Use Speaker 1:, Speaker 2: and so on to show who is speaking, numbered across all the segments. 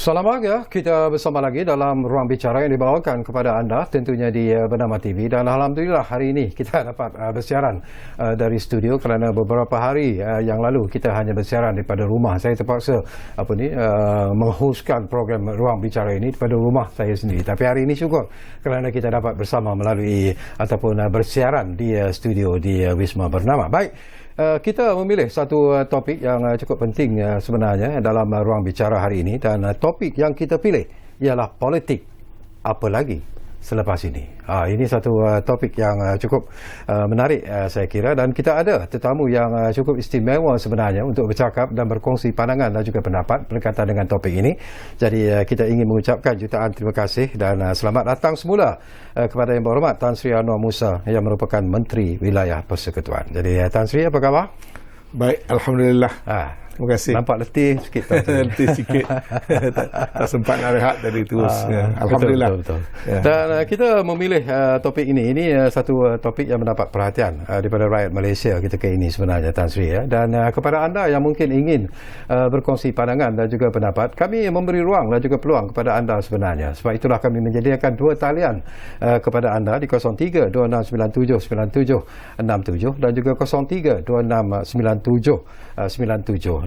Speaker 1: Selamat pagi, kita bersama lagi dalam ruang bicara yang dibawakan kepada anda tentunya di Bernama TV, dan Alhamdulillah hari ini kita dapat bersiaran dari studio kerana beberapa hari yang lalu kita hanya bersiaran daripada rumah. Saya terpaksa menghostkan program ruang bicara ini daripada rumah saya sendiri, tapi hari ini syukur kerana kita dapat bersama melalui ataupun bersiaran di studio di Wisma Bernama. Baik, kita memilih satu topik yang cukup penting sebenarnya dalam ruang bicara hari ini, dan topik yang kita pilih ialah politik apa lagi selepas ini. Ini satu topik yang cukup menarik saya kira, dan kita ada tetamu yang cukup istimewa sebenarnya untuk bercakap dan berkongsi pandangan dan juga pendapat berkaitan dengan topik ini. Jadi kita ingin mengucapkan jutaan terima kasih dan selamat datang semula kepada Yang Berhormat Tan Sri Anwar Musa yang merupakan Menteri Wilayah Persekutuan. Jadi Tan Sri, apa khabar?
Speaker 2: Baik, Alhamdulillah. Terima kasih.
Speaker 1: Nampak letih sikit.
Speaker 2: Letih sikit. Tak sempat nak rehat tadi terus. Alhamdulillah.
Speaker 1: Betul. Ya. Dan kita memilih topik ini. Ini satu topik yang mendapat perhatian daripada rakyat Malaysia ketika ini sebenarnya, Tan Sri. Dan kepada anda yang mungkin ingin berkongsi pandangan dan juga pendapat, kami memberi ruang dan juga peluang kepada anda sebenarnya. Sebab itulah kami menyediakan dua talian kepada anda di 03-2697-9767 dan juga 03-2697-9768.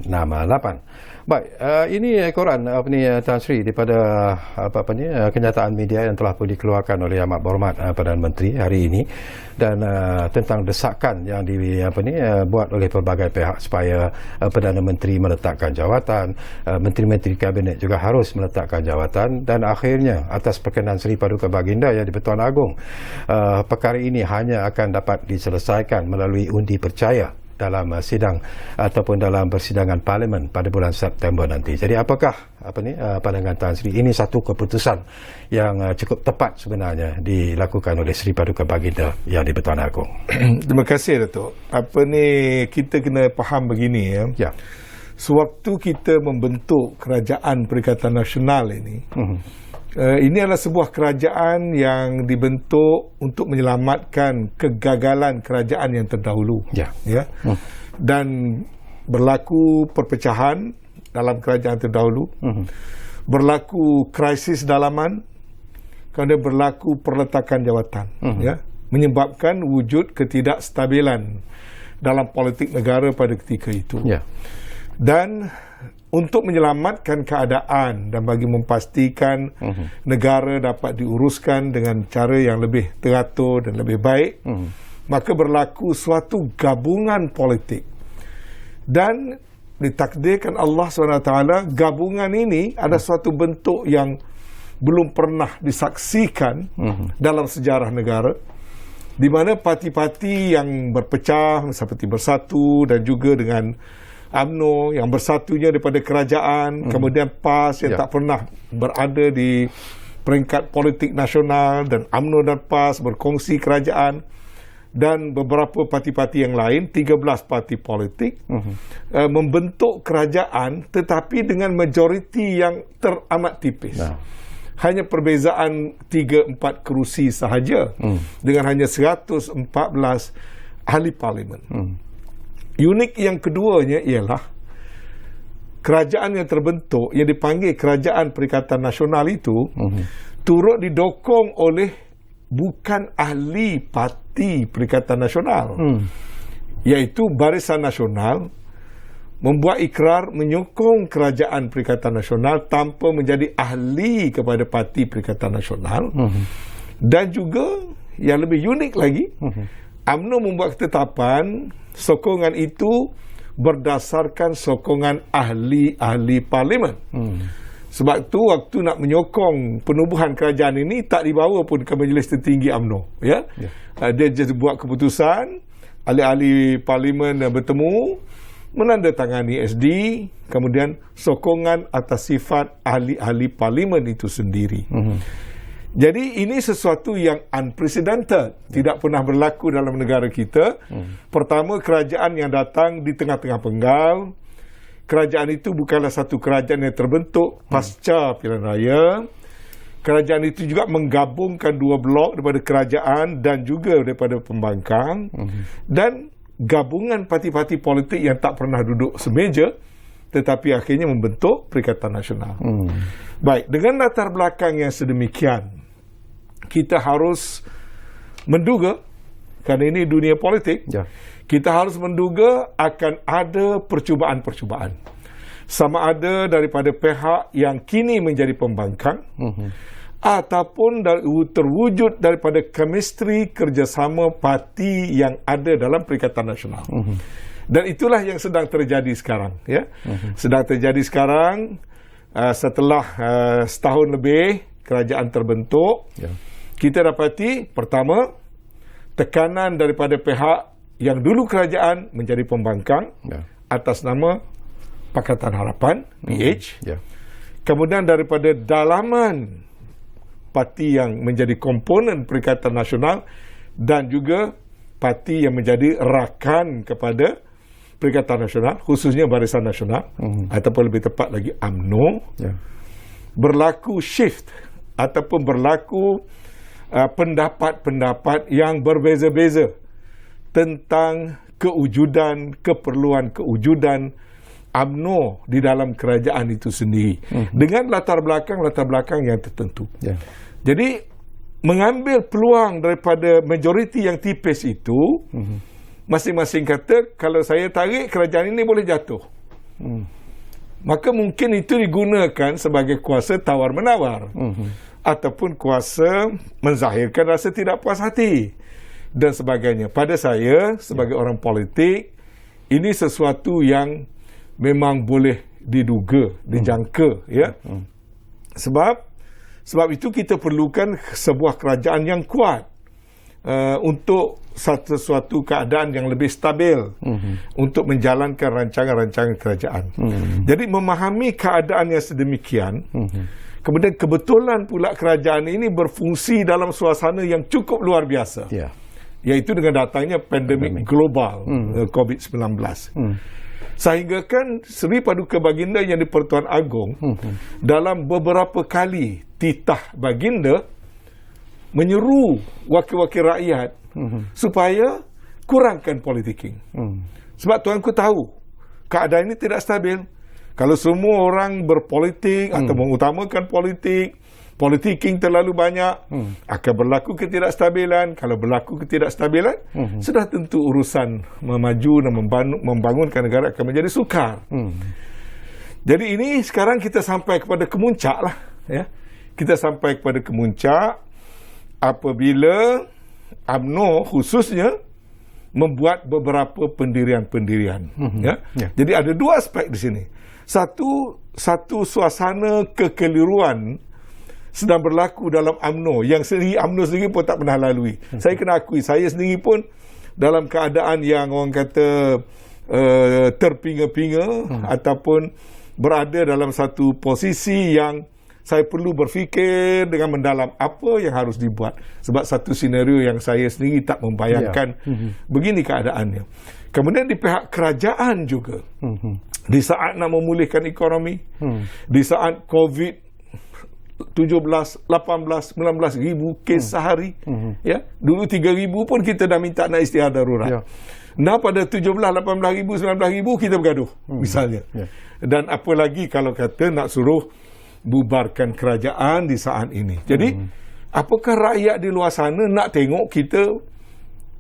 Speaker 1: Baik, ini ekoran Tan Sri daripada kenyataan media yang telah pun dikeluarkan oleh Amat Berhormat Perdana Menteri hari ini, dan tentang desakan yang buat oleh pelbagai pihak supaya Perdana Menteri meletakkan jawatan, menteri-menteri kabinet juga harus meletakkan jawatan, dan akhirnya atas perkenan Seri Paduka Baginda yang di-Pertuan Agong, perkara ini hanya akan dapat diselesaikan melalui undi percaya dalam sidang ataupun dalam persidangan Parlimen pada bulan September nanti. Jadi apakah pandangan Tan Sri? Ini satu keputusan yang cukup tepat sebenarnya dilakukan oleh Seri Paduka Baginda yang di-Pertuan Agong.
Speaker 2: Terima kasih, Datuk. Kita kena faham begini ya. Sewaktu kita membentuk Kerajaan Perikatan Nasional ini, ini adalah sebuah kerajaan yang dibentuk untuk menyelamatkan kegagalan kerajaan yang terdahulu. Dan berlaku perpecahan dalam kerajaan terdahulu, berlaku krisis dalaman, kemudian berlaku perletakan jawatan, menyebabkan wujud ketidakstabilan dalam politik negara pada ketika itu. Dan untuk menyelamatkan keadaan dan bagi memastikan negara dapat diuruskan dengan cara yang lebih teratur dan lebih baik, maka berlaku suatu gabungan politik. Dan ditakdirkan Allah SWT, gabungan ini ada suatu bentuk yang belum pernah disaksikan dalam sejarah negara, di mana parti-parti yang berpecah seperti Bersatu dan juga dengan UMNO yang bersatunya daripada kerajaan, kemudian PAS yang tak pernah berada di peringkat politik nasional, dan UMNO dan PAS berkongsi kerajaan, dan beberapa parti-parti yang lain, 13 parti politik membentuk kerajaan tetapi dengan majoriti yang teramat tipis. Hanya perbezaan 3-4 kerusi sahaja dengan hanya 114 ahli parlimen. Unik yang keduanya ialah kerajaan yang terbentuk yang dipanggil Kerajaan Perikatan Nasional itu turut didokong oleh bukan ahli parti Perikatan Nasional, iaitu Barisan Nasional membuat ikrar menyokong Kerajaan Perikatan Nasional tanpa menjadi ahli kepada parti Perikatan Nasional. Dan juga yang lebih unik lagi, UMNO membuat ketetapan sokongan itu berdasarkan sokongan ahli-ahli parlimen. Sebab tu waktu nak menyokong penubuhan kerajaan ini tak dibawa pun ke Majlis Tertinggi UMNO. Dia just buat keputusan, ahli-ahli parlimen yang bertemu, menandatangani SD, kemudian sokongan atas sifat ahli-ahli parlimen itu sendiri. Jadi ini sesuatu yang unprecedented, tidak pernah berlaku dalam negara kita. Pertama, kerajaan yang datang di tengah-tengah penggal. Kerajaan itu bukanlah satu kerajaan yang terbentuk pasca pilihan raya. Kerajaan itu juga menggabungkan dua blok daripada kerajaan dan juga daripada pembangkang. Dan gabungan parti-parti politik yang tak pernah duduk semeja tetapi akhirnya membentuk Perikatan Nasional. Baik, dengan latar belakang yang sedemikian, kita harus menduga, kerana ini dunia politik, kita harus menduga akan ada percubaan-percubaan. Sama ada daripada pihak yang kini menjadi pembangkang, ataupun terwujud daripada chemistry kerjasama parti yang ada dalam Perikatan Nasional. Dan itulah yang sedang terjadi sekarang. Ya? Sedang terjadi sekarang setelah setahun lebih kerajaan terbentuk. Kita dapati, pertama, tekanan daripada pihak yang dulu kerajaan menjadi pembangkang atas nama Pakatan Harapan, PH. Kemudian daripada dalaman parti yang menjadi komponen Perikatan Nasional dan juga parti yang menjadi rakan kepada Perikatan Nasional, khususnya Barisan Nasional, ataupun lebih tepat lagi UMNO, berlaku shift ataupun berlaku pendapat-pendapat yang berbeza-beza tentang keperluan kewujudan UMNO di dalam kerajaan itu sendiri, dengan latar belakang yang tertentu. Jadi mengambil peluang daripada majoriti yang tipis itu, masing-masing kata kalau saya tarik kerajaan ini boleh jatuh. Maka mungkin itu digunakan sebagai kuasa tawar-menawar, ataupun kuasa menzahirkan rasa tidak puas hati dan sebagainya. Pada saya sebagai orang politik, ini sesuatu yang memang boleh diduga, dijangka, ya. Sebab itu kita perlukan sebuah kerajaan yang kuat untuk sesuatu keadaan yang lebih stabil, untuk menjalankan rancangan-rancangan kerajaan. Jadi memahami keadaan yang sedemikian, kemudian kebetulan pula kerajaan ini berfungsi dalam suasana yang cukup luar biasa, iaitu dengan datangnya pandemik global COVID-19. Sehingga kan Seri Paduka Baginda yang di-Pertuan Agong dalam beberapa kali titah Baginda menyeru wakil-wakil rakyat supaya kurangkan politiking. Sebab tuanku tahu keadaan ini tidak stabil. Kalau semua orang berpolitik atau mengutamakan politiking terlalu banyak, akan berlaku ketidakstabilan. Kalau berlaku ketidakstabilan, sudah tentu urusan memaju dan membangunkan negara akan menjadi sukar. Jadi ini sekarang kita sampai kepada kemuncak lah. Ya. Kita sampai kepada kemuncak apabila UMNO khususnya membuat beberapa pendirian-pendirian. Jadi ada dua aspek di sini. Satu suasana kekeliruan sedang berlaku dalam UMNO yang UMNO sendiri pun tak pernah lalui. Saya kena akui, saya sendiri pun dalam keadaan yang orang kata terpinga-pinga ataupun berada dalam satu posisi yang saya perlu berfikir dengan mendalam apa yang harus dibuat. Sebab satu senario yang saya sendiri tak membayangkan begini keadaannya. Kemudian di pihak kerajaan juga, di saat nak memulihkan ekonomi, di saat COVID 17, 18, 19 ribu kes sehari. Ya, dulu 3 ribu pun kita dah minta nak istiadat darurat. Nah pada 17, 18 ribu, 19 ribu kita bergaduh misalnya. Dan apa lagi kalau kata nak suruh bubarkan kerajaan di saat ini. Jadi apakah rakyat di luar sana nak tengok kita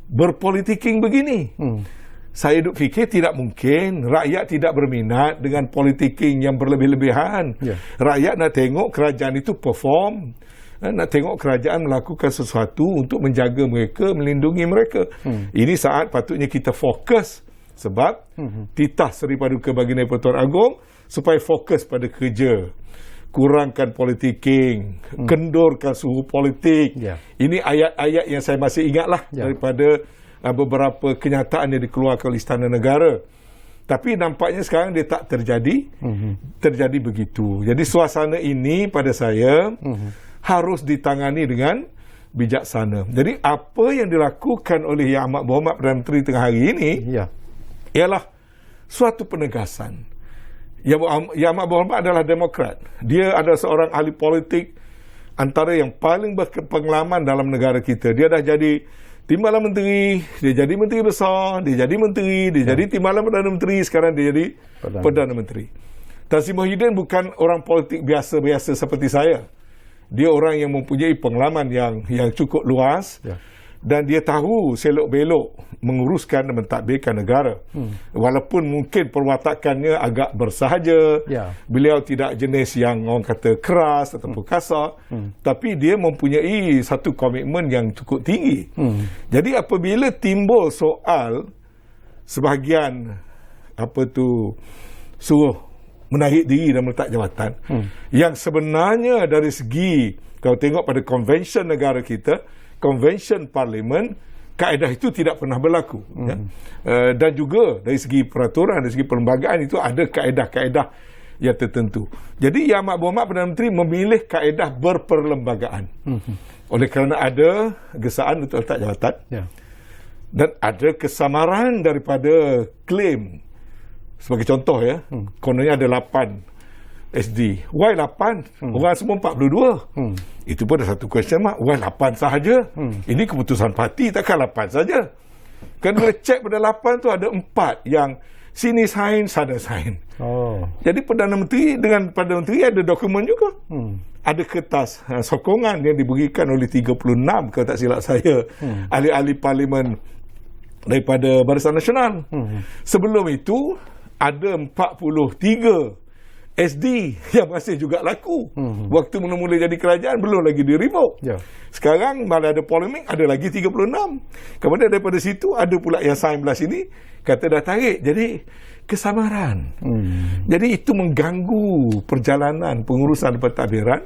Speaker 2: berpolitiking begini? Saya duk fikir tidak mungkin. Rakyat tidak berminat dengan politiking yang berlebih-lebihan. Rakyat nak tengok kerajaan itu perform, nak tengok kerajaan melakukan sesuatu untuk menjaga mereka, melindungi mereka. Ini saat patutnya kita fokus. Sebab titah Seri Paduka Baginda Pertuan Agong supaya fokus pada kerja, kurangkan politiking, kendurkan suhu politik. Ini ayat-ayat yang saya masih ingatlah daripada beberapa kenyataan yang dikeluarkan oleh Istana Negara. Tapi nampaknya sekarang dia tak terjadi. Terjadi begitu. Jadi suasana ini pada saya harus ditangani dengan bijaksana. Jadi apa yang dilakukan oleh Yang Amat Berhormat Perdana Menteri tengah hari ini ialah suatu penegasan. Yang Amat Berhormat adalah Demokrat. Dia adalah seorang ahli politik antara yang paling berpengalaman dalam negara kita. Dia dah jadi Timbalan Menteri, dia jadi Menteri Besar, dia jadi Menteri, dia jadi Timbalan Perdana Menteri, sekarang dia jadi Perdana Menteri. Tan Sri Muhyiddin bukan orang politik biasa-biasa seperti saya. Dia orang yang mempunyai pengalaman yang cukup luas, dan dia tahu selok-belok menguruskan dan mentadbirkan negara. Walaupun mungkin perwatakannya agak bersahaja, beliau tidak jenis yang orang kata keras ataupun kasar, tapi dia mempunyai satu komitmen yang cukup tinggi. Jadi apabila timbul soal sebahagian suruh menarik diri dan meletak jawatan, yang sebenarnya dari segi, kalau tengok pada konvensyen negara kita, konvensyen parlimen, kaedah itu tidak pernah berlaku. Dan juga dari segi peraturan, dari segi perlembagaan itu ada kaedah-kaedah yang tertentu. Jadi Yang Amat Berhormat Perdana Menteri memilih kaedah berperlembagaan. Oleh kerana ada gesaan untuk letak jawatan, dan ada kesamaran daripada klaim. Sebagai contoh kononnya ada 8 SD. Why 8? Orang semua 42. Itu pun ada satu question mark. Why 8 sahaja? Ini keputusan parti, takkan 8 saja. Kan bila cek pada 8 tu ada 4 yang sini sign, sana sign. Jadi Perdana Menteri dengan Perdana Menteri ada dokumen juga. Ada kertas sokongan yang diberikan oleh 36, kalau tak silap saya, ahli-ahli parlimen daripada Barisan Nasional. Sebelum itu ada 43 SD yang masih juga laku. Waktu mula-mula jadi kerajaan belum lagi di-revoke. Sekarang malah ada polemik, ada lagi 36. Kemudian daripada situ ada pula yang sign belah sini kata dah tarik. Jadi kesamaran. Jadi itu mengganggu perjalanan pengurusan pentadbiran.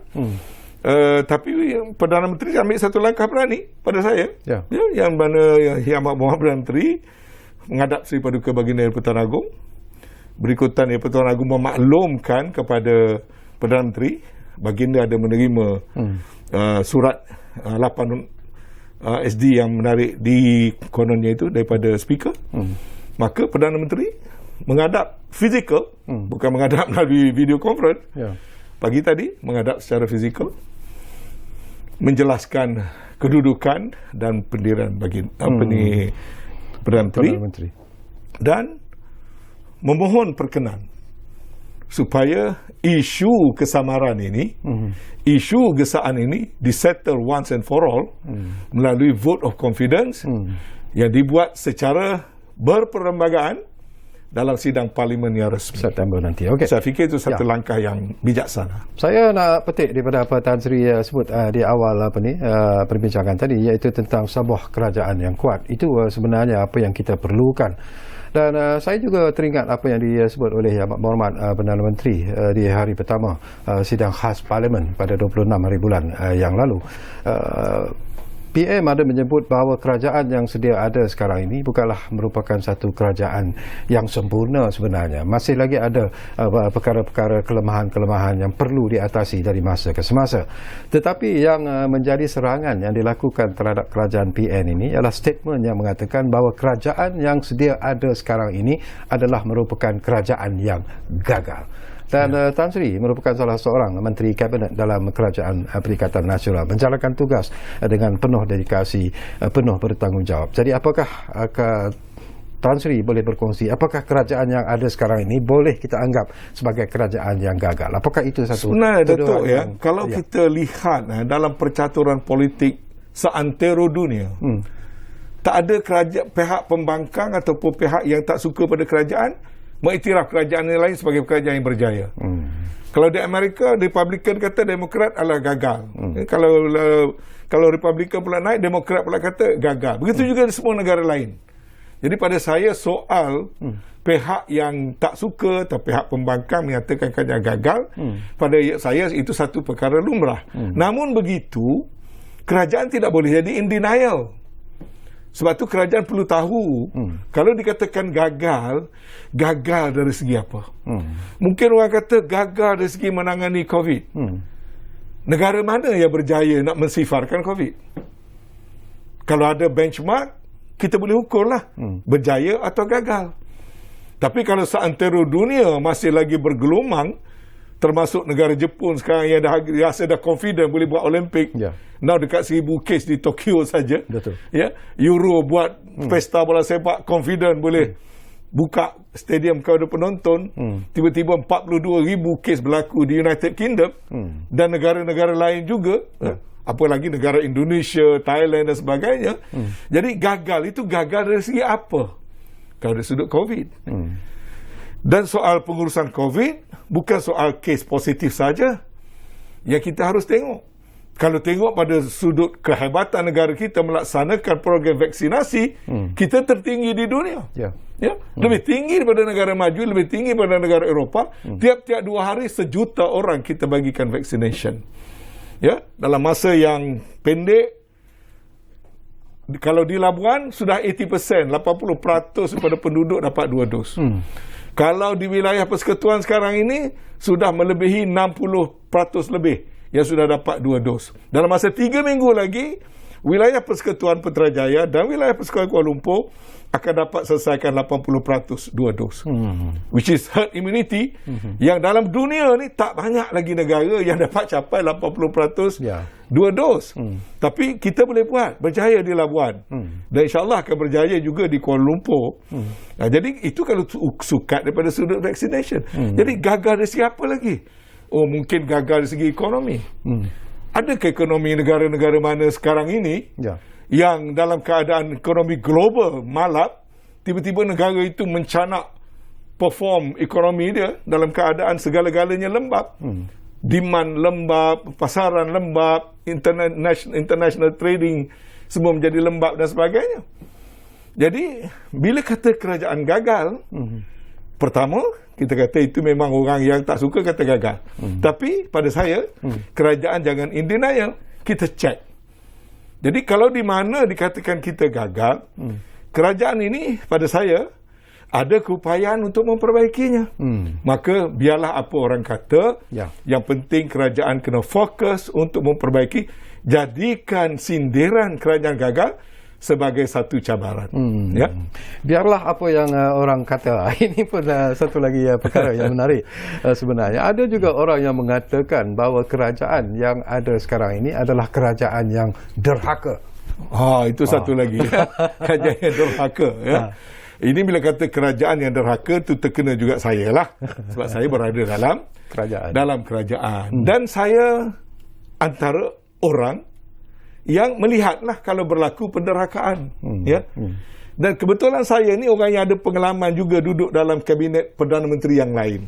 Speaker 2: Tapi Perdana Menteri ambil satu langkah berani pada saya. Yang mana Yang Amat Berhormat Perdana Menteri menghadap Seri Paduka Baginda Pertuan Agong. Berikutan Pertuan Agong memaklumkan kepada Perdana Menteri baginda ada menerima surat 8 SD yang menarik di kononnya itu daripada speaker. Maka Perdana Menteri menghadap fizikal, bukan menghadap melalui video conference. Pagi tadi menghadap secara fizikal, menjelaskan kedudukan dan pendirian Perdana Menteri. Dan memohon perkenan supaya isu kesamaran ini, isu gesaan ini disettle once and for all melalui vote of confidence yang dibuat secara berperlembagaan dalam sidang parlimen yang resmi
Speaker 1: September nanti.
Speaker 2: Saya fikir itu satu langkah yang bijaksana.
Speaker 1: Saya nak petik daripada apa Tan Sri sebut di awal perbincangan tadi, iaitu tentang sebuah kerajaan yang kuat. Itu sebenarnya apa yang kita perlukan. Dan saya juga teringat apa yang disebut oleh Yang Amat Berhormat Perdana Menteri di hari pertama sidang khas Parlimen pada 26 hari bulan yang lalu. PM ada menyebut bahawa kerajaan yang sedia ada sekarang ini bukanlah merupakan satu kerajaan yang sempurna sebenarnya. Masih lagi ada perkara-perkara kelemahan-kelemahan yang perlu diatasi dari masa ke semasa. Tetapi yang menjadi serangan yang dilakukan terhadap kerajaan PN ini ialah statement yang mengatakan bahawa kerajaan yang sedia ada sekarang ini adalah merupakan kerajaan yang gagal. Dan Tan Sri merupakan salah seorang menteri kabinet dalam kerajaan Perikatan Nasional, menjalankan tugas dengan penuh dedikasi, penuh bertanggungjawab. Jadi apakah Tan Sri boleh berkongsi, apakah kerajaan yang ada sekarang ini boleh kita anggap sebagai kerajaan yang gagal? Apakah itu satu
Speaker 2: sebenarnya Datuk kalau kita lihat dalam percaturan politik seantero dunia, tak ada pihak pembangkang ataupun pihak yang tak suka pada kerajaan mengiktiraf kerajaan yang lain sebagai kerajaan yang berjaya. Kalau di Amerika, Republikan kata Demokrat adalah gagal. Kalau Republikan pula naik, Demokrat pula kata gagal. Begitu juga di semua negara lain. Jadi pada saya soal pihak yang tak suka atau pihak pembangkang menyatakan kerajaan gagal, pada saya itu satu perkara lumrah. Namun begitu, kerajaan tidak boleh jadi in denial. Sebab tu kerajaan perlu tahu kalau dikatakan gagal dari segi apa. Mungkin orang kata gagal dari segi menangani COVID. Negara mana yang berjaya nak mensifarkan COVID? Kalau ada benchmark, kita boleh ukurlah berjaya atau gagal. Tapi kalau seantero dunia masih lagi bergelumang termasuk negara Jepun sekarang yang rasa dah confident boleh buat Olimpik. Now dekat 1,000 kes di Tokyo saja.
Speaker 1: Betul.
Speaker 2: Euro buat pesta bola sepak, confident boleh buka stadium kepada penonton. Tiba-tiba 42,000 kes berlaku di United Kingdom dan negara-negara lain juga. Apalagi negara Indonesia, Thailand dan sebagainya. Jadi gagal itu gagal dari segi apa? Kalau dari sudut COVID. Dan soal pengurusan COVID bukan soal kes positif saja yang kita harus tengok. Kalau tengok pada sudut kehebatan negara kita melaksanakan program vaksinasi, kita tertinggi di dunia. Lebih tinggi daripada negara maju, lebih tinggi daripada negara Eropah. Tiap-tiap 2 hari 1 juta orang kita bagikan vaccination. Dalam masa yang pendek, kalau di Labuan sudah 80%, 80% daripada penduduk dapat 2 dos. Kalau di wilayah Persekutuan sekarang ini sudah melebihi 60% lebih yang sudah dapat 2 dos. Dalam masa 3 minggu lagi, wilayah Persekutuan Putrajaya dan wilayah Persekutuan Kuala Lumpur akan dapat selesaikan 80% 2 dos. Which is herd immunity yang dalam dunia ni tak banyak lagi negara yang dapat capai 80% 2 dos. Tapi kita boleh buat, berjaya di Labuan. Dan insyaAllah akan berjaya juga di Kuala Lumpur. Jadi itu kalau sukat daripada sudut vaccination. Jadi gagal dari segi apa lagi? Oh, mungkin gagal dari segi ekonomi. Adakah ekonomi negara-negara mana sekarang ini yang dalam keadaan ekonomi global malap, tiba-tiba negara itu mencanak perform ekonomi dia dalam keadaan segala-galanya lembab. Demand lembab, pasaran lembab, international trading semua menjadi lembab dan sebagainya. Jadi, bila kata kerajaan gagal, pertama, kita kata itu memang orang yang tak suka kata gagal. Tapi pada saya, kerajaan jangan in denial. Kita cek. Jadi kalau di mana dikatakan kita gagal, kerajaan ini pada saya ada keupayaan untuk memperbaikinya. Maka biarlah apa orang kata, yang penting kerajaan kena fokus untuk memperbaiki. Jadikan sindiran kerajaan gagal sebagai satu cabaran.
Speaker 1: Biarlah apa yang orang kata. Ini pun satu lagi perkara yang menarik sebenarnya. Ada juga orang yang mengatakan bahawa kerajaan yang ada sekarang ini adalah kerajaan yang derhaka.
Speaker 2: Itu satu lagi. Kerajaan yang derhaka. Ini bila kata kerajaan yang derhaka, itu terkena juga saya lah. Sebab saya berada dalam kerajaan. Dan saya antara orang yang melihatlah kalau berlaku penderhakaan. Dan kebetulan saya ni orang yang ada pengalaman juga duduk dalam kabinet Perdana Menteri yang lain.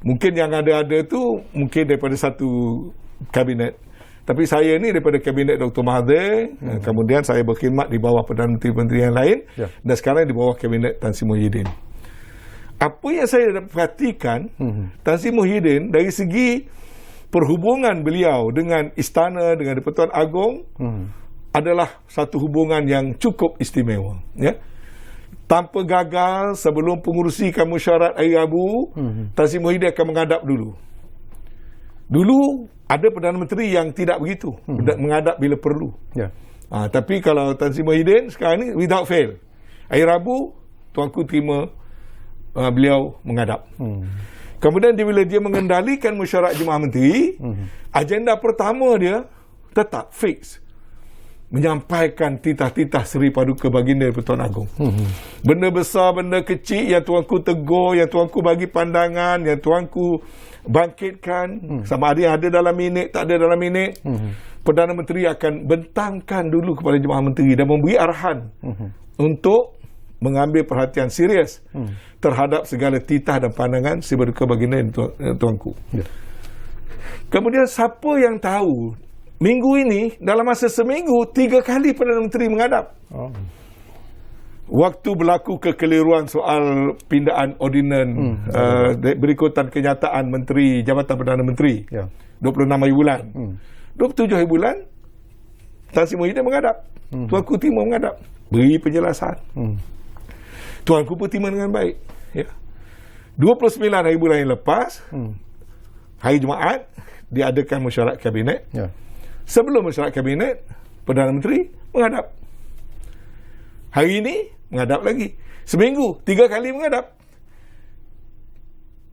Speaker 2: Mungkin yang ada tu mungkin daripada satu kabinet. Tapi saya ni daripada kabinet Dr. Mahathir, kemudian saya berkhidmat di bawah Perdana Menteri-Menteri yang lain, dan sekarang di bawah kabinet Tan Sri Muhyiddin. Apa yang saya perhatikan, Tan Sri Muhyiddin dari segi perhubungan beliau dengan istana, dengan Di-Pertuan Agong adalah satu hubungan yang cukup istimewa. Tanpa gagal, sebelum pengurusikan mesyuarat hari Rabu, Tan Sri Muhyiddin akan menghadap dulu. Dulu ada Perdana Menteri yang tidak begitu, menghadap bila perlu. Tapi kalau Tan Sri Muhyiddin sekarang ni without fail, hari Rabu tuanku terima beliau menghadap. Kemudian bila dia mengendalikan mesyuarat Jemaah Menteri, agenda pertama dia tetap fix, menyampaikan titah-titah Seri Paduka Baginda Di-Pertuan Agong. Benda besar, benda kecil yang tuanku tegur, yang tuanku bagi pandangan, yang tuanku bangkitkan, sama ada yang ada dalam minit, tak ada dalam minit, Perdana Menteri akan bentangkan dulu kepada Jemaah Menteri dan memberi arahan untuk mengambil perhatian serius terhadap segala titah dan pandangan Seri Paduka Baginda tuanku. Kemudian siapa yang tahu minggu ini, dalam masa seminggu 3 kali Perdana Menteri menghadap. Waktu berlaku kekeliruan soal pindaan ordinan berikutan kenyataan Menteri Jabatan Perdana Menteri 26 hari bulan, 27 hari bulan Tan Sri Muhyiddin menghadap. Tuanku terima menghadap, beri penjelasan. Tuanku pun terima dengan baik. 29 hari bulan yang lepas, hari Jumaat, diadakan mesyuarat kabinet. Sebelum mesyuarat kabinet, Perdana Menteri menghadap. Hari ini menghadap lagi. Seminggu 3 kali menghadap.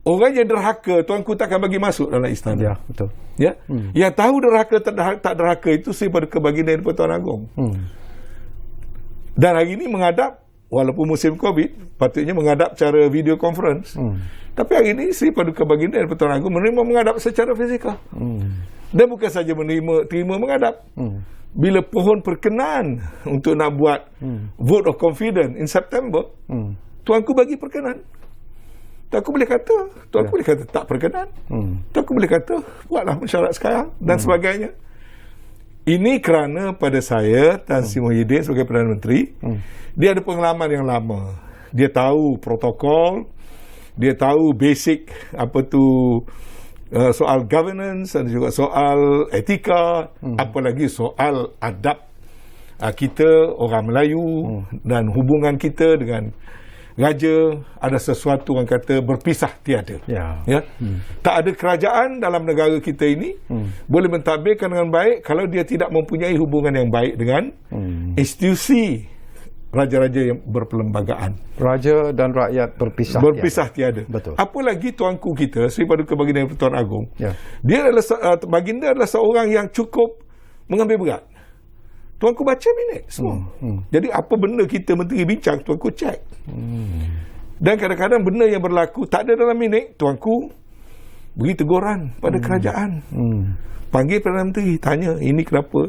Speaker 2: Orang yang derhaka, tuanku takkan bagi masuk dalam istana.
Speaker 1: Ya, betul.
Speaker 2: Ya? Yang tahu derhaka tak derhaka itu Sri Paduka Baginda Di-Pertuan Agong. Dan hari ini menghadap, walaupun musim COVID, patutnya menghadap cara video conference. Tapi hari ini Sri Paduka Baginda Di-Pertuan Agong menerima menghadap secara fizikal. Dan bukan saja terima menghadap. Bila pohon perkenan untuk nak buat vote of confidence in September, tuanku bagi perkenan. Tuanku boleh kata tak perkenan. Tuanku boleh kata buatlah mesyuarat sekarang dan sebagainya. Ini kerana pada saya, Tan Sri Muhyiddin sebagai Perdana Menteri, dia ada pengalaman yang lama. Dia tahu protokol, dia tahu basic soal governance dan juga soal etika, apalagi soal adab kita orang Melayu dan hubungan kita dengan raja. Ada sesuatu orang kata berpisah tiada. Ya. Tak ada kerajaan dalam negara kita ini boleh mentadbirkan dengan baik kalau dia tidak mempunyai hubungan yang baik dengan institusi raja-raja yang berperlembagaan.
Speaker 1: Raja dan rakyat berpisah
Speaker 2: tiada.
Speaker 1: Betul.
Speaker 2: Apalagi tuanku kita, Sri Paduka Baginda Di-Pertuan Agong, dia adalah Baginda adalah seorang yang cukup mengambil berat. Tuanku baca minit semua. Jadi apa benda kita menteri bincang, tuanku cek. Dan kadang-kadang benda yang berlaku tak ada dalam minit, tuanku beri teguran pada kerajaan. Panggil Perdana Menteri, tanya ini kenapa.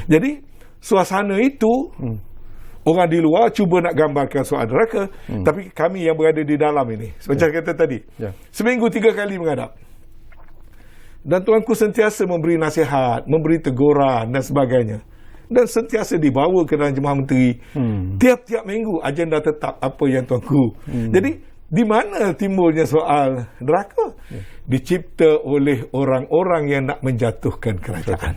Speaker 2: Jadi suasana itu orang di luar cuba nak gambarkan soal neraka, tapi kami yang berada di dalam ini, macam kata tadi, seminggu 3 kali menghadap. Dan tuanku sentiasa memberi nasihat, memberi teguran dan sebagainya. Dan sentiasa dibawa ke dalam Jemaah Menteri. Tiap-tiap minggu agenda tetap apa yang tuanku. Jadi di mana timbulnya soal neraka? Dicipta oleh orang-orang yang nak menjatuhkan kerajaan.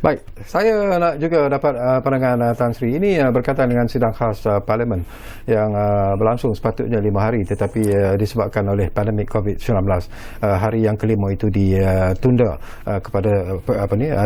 Speaker 1: Baik, saya nak juga dapat pandangan Tan Sri. Ini berkaitan dengan sidang khas Parlimen yang berlangsung sepatutnya 5 hari tetapi disebabkan oleh pandemik COVID-19 hari yang kelima itu ditunda kepada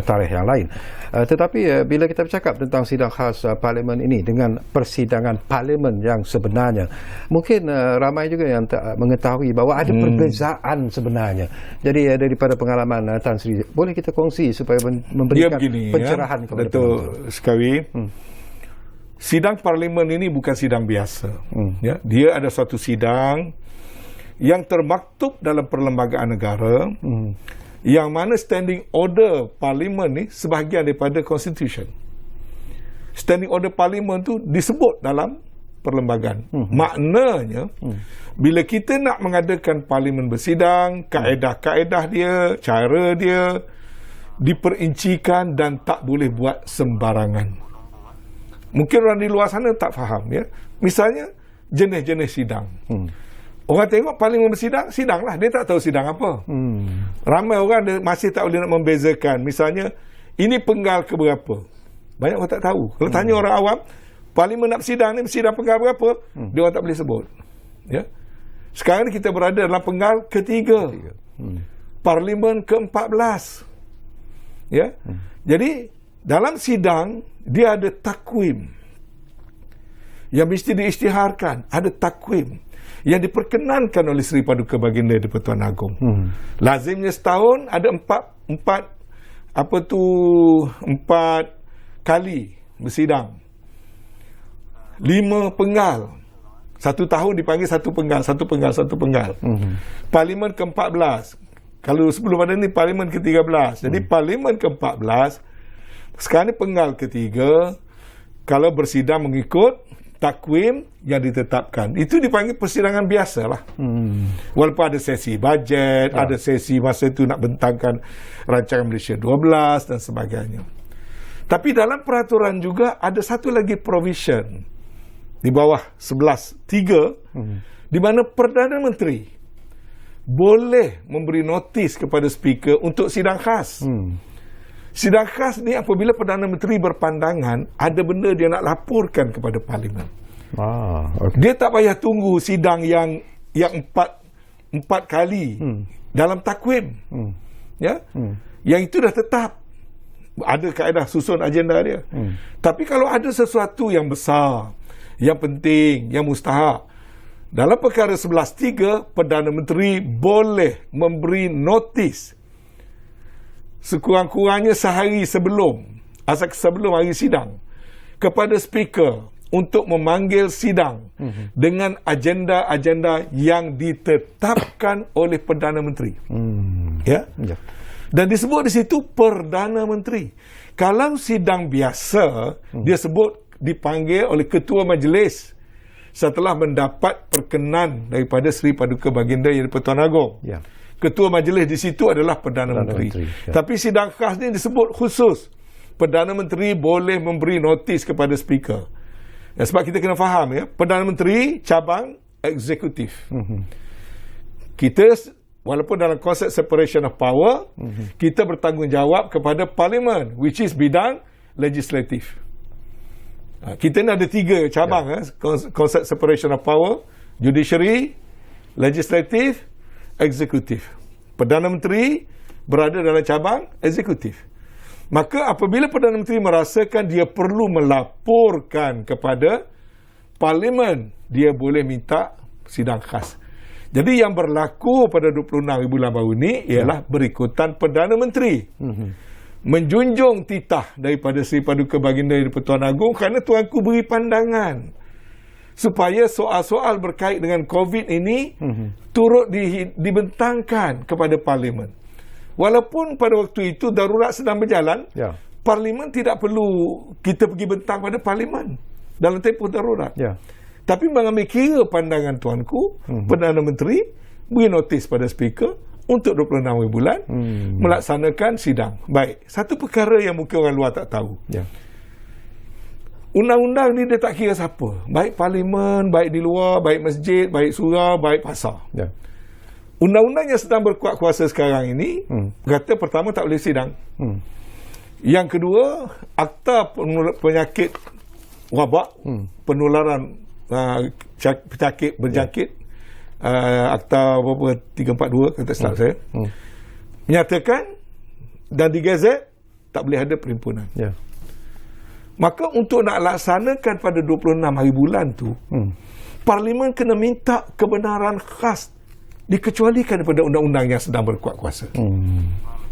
Speaker 1: tarikh yang lain. Tetapi bila kita bercakap tentang sidang khas Parlimen ini dengan persidangan Parlimen yang sebenarnya, mungkin ramai juga yang tak mengetahui bahawa ada perbezaan sebenarnya. Jadi daripada pengalaman Tan Sri, boleh kita kongsi supaya memberikan pencerahan kepada
Speaker 2: Dato' Sekawi. Sidang Parlimen ini bukan sidang biasa. Dia ada suatu sidang yang termaktub dalam perlembagaan negara, yang mana standing order Parlimen ni sebahagian daripada Constitution. Standing order Parlimen tu disebut dalam perlembagaan. Maknanya bila kita nak mengadakan Parlimen bersidang, kaedah-kaedah dia, cara dia diperincikan dan tak boleh buat sembarangan. Mungkin orang di luar sana tak faham, ya. Misalnya jenis-jenis sidang. Orang tengok Parlimen bersidang, sidanglah, dia tak tahu sidang apa. Ramai orang masih tak boleh nak membezakan. Misalnya ini penggal ke berapa? Banyak orang tak tahu. Kalau tanya orang awam, Parlimen nak bersidang ni, bersidang penggal berapa? Dia orang tak boleh sebut. Ya. Sekarang ni kita berada dalam penggal ketiga. Parlimen ke-14. Ya. Jadi dalam sidang dia ada takwim yang mesti diisytiharkan, ada takwim yang diperkenankan oleh Sri Paduka Baginda Di-Pertuan Agong. Lazimnya setahun ada empat kali bersidang. 5 penggal. 1 tahun dipanggil 1 penggal. Parlimen ke-14. Kalau sebelum ada ni Parlimen ke-13. Jadi Parlimen ke-14 sekarang ni penggal ketiga. Kalau bersidang mengikut takwim yang ditetapkan, itu dipanggil persidangan biasalah. Walaupun ada sesi bajet, ada sesi masa itu nak bentangkan rancangan Malaysia 12 dan sebagainya. Tapi dalam peraturan juga ada satu lagi provision di bawah 11(3) di mana Perdana Menteri boleh memberi notis kepada speaker untuk sidang khas. Sidang khas ni apabila Perdana Menteri berpandangan ada benda dia nak laporkan kepada Parlimen. Dia tak payah tunggu sidang yang empat kali dalam takwim. Ya. Yang itu dah tetap. Ada kaedah susun agenda dia. Tapi kalau ada sesuatu yang besar, yang penting, yang mustahak, Dalam perkara 11.3, Perdana Menteri boleh memberi notis sekurang-kurangnya sehari sebelum hari sidang kepada speaker untuk memanggil sidang dengan agenda-agenda yang ditetapkan oleh Perdana Menteri. Ya? Dan disebut di situ Perdana Menteri. Kalau sidang biasa, dia sebut dipanggil oleh Ketua Majlis setelah mendapat perkenan daripada Seri Paduka Baginda Yang di-Pertuan Agong. Ya. Ketua Majlis di situ adalah Perdana Menteri. Ya. Tapi sidang khas ni disebut khusus. Perdana Menteri boleh memberi notis kepada speaker. Ya, sebab kita kena faham, ya, Perdana Menteri cabang eksekutif. Kita walaupun dalam konsep separation of power, kita bertanggungjawab kepada Parlimen, which is bidang legislatif. Kita ni ada 3 cabang, konsep separation of power: judiciary, legislatif, eksekutif. Perdana Menteri berada dalam cabang eksekutif. Maka apabila Perdana Menteri merasakan dia perlu melaporkan kepada Parlimen, dia boleh minta sidang khas. Jadi yang berlaku pada 26 bulan baru ini ialah berikutan Perdana Menteri menjunjung titah daripada Seri Paduka Baginda Yang di-Pertuan Agong, kerana Tuanku beri pandangan supaya soal-soal berkait dengan COVID ini turut dibentangkan kepada Parlimen. Walaupun pada waktu itu darurat sedang berjalan, Parlimen tidak perlu kita pergi bentang pada Parlimen dalam tempoh darurat. Tapi mengambil kira pandangan tuanku, Perdana Menteri beri notis pada speaker untuk 26 bulan melaksanakan sidang. Baik, satu perkara yang mungkin orang luar tak tahu. Undang-undang ni dia tak kira siapa. Baik Parlimen, baik di luar, baik masjid, baik surau, baik pasar. Undang-undang yang sedang berkuat kuasa sekarang ini kata pertama tak boleh sidang. Yang kedua, akta penyakit wabak, penularan penyakit berjangkit, akta berapa 342 kata silap saya, menyatakan dan di Gazette tak boleh ada perhimpunan. Maka untuk nak laksanakan pada 26 hari bulan tu, Parlimen kena minta kebenaran khas dikecualikan daripada undang-undang yang sedang berkuat kuasa.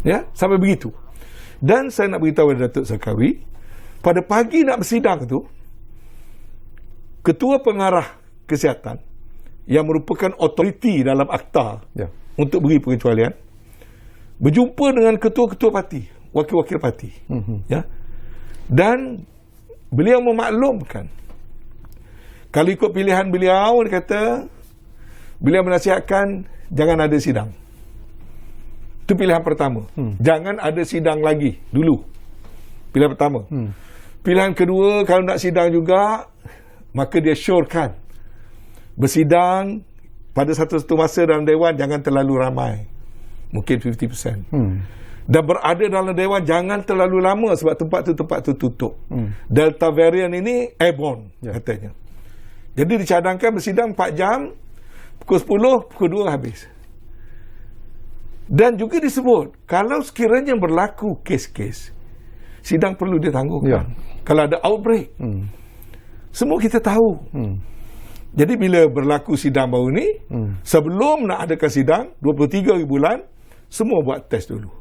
Speaker 2: Ya, sampai begitu. Dan saya nak beritahu kepada Datuk Sarkawi, pada pagi nak bersidang tu, Ketua Pengarah Kesihatan yang merupakan otoriti dalam akta untuk beri pengecualian berjumpa dengan ketua-ketua parti, wakil-wakil parti. Ya. Dan beliau memaklumkan, kalau ikut pilihan beliau, dia kata beliau menasihatkan jangan ada sidang. Itu pilihan pertama. Jangan ada sidang lagi dulu. Pilihan pertama. Pilihan kedua, kalau nak sidang juga, maka dia syorkan bersidang pada satu-satu masa dalam Dewan jangan terlalu ramai. Mungkin 50%. Dan berada dalam Dewan jangan terlalu lama sebab tempat tu tutup. Delta variant ini airborne, katanya. Jadi dicadangkan bersidang 4 jam, pukul 10, pukul 2 habis. Dan juga disebut, kalau sekiranya berlaku kes-kes, sidang perlu ditangguhkan. Kalau ada outbreak, semua kita tahu. Jadi bila berlaku sidang baru ni, sebelum nak adakan sidang 23 hari bulan, semua buat test dulu.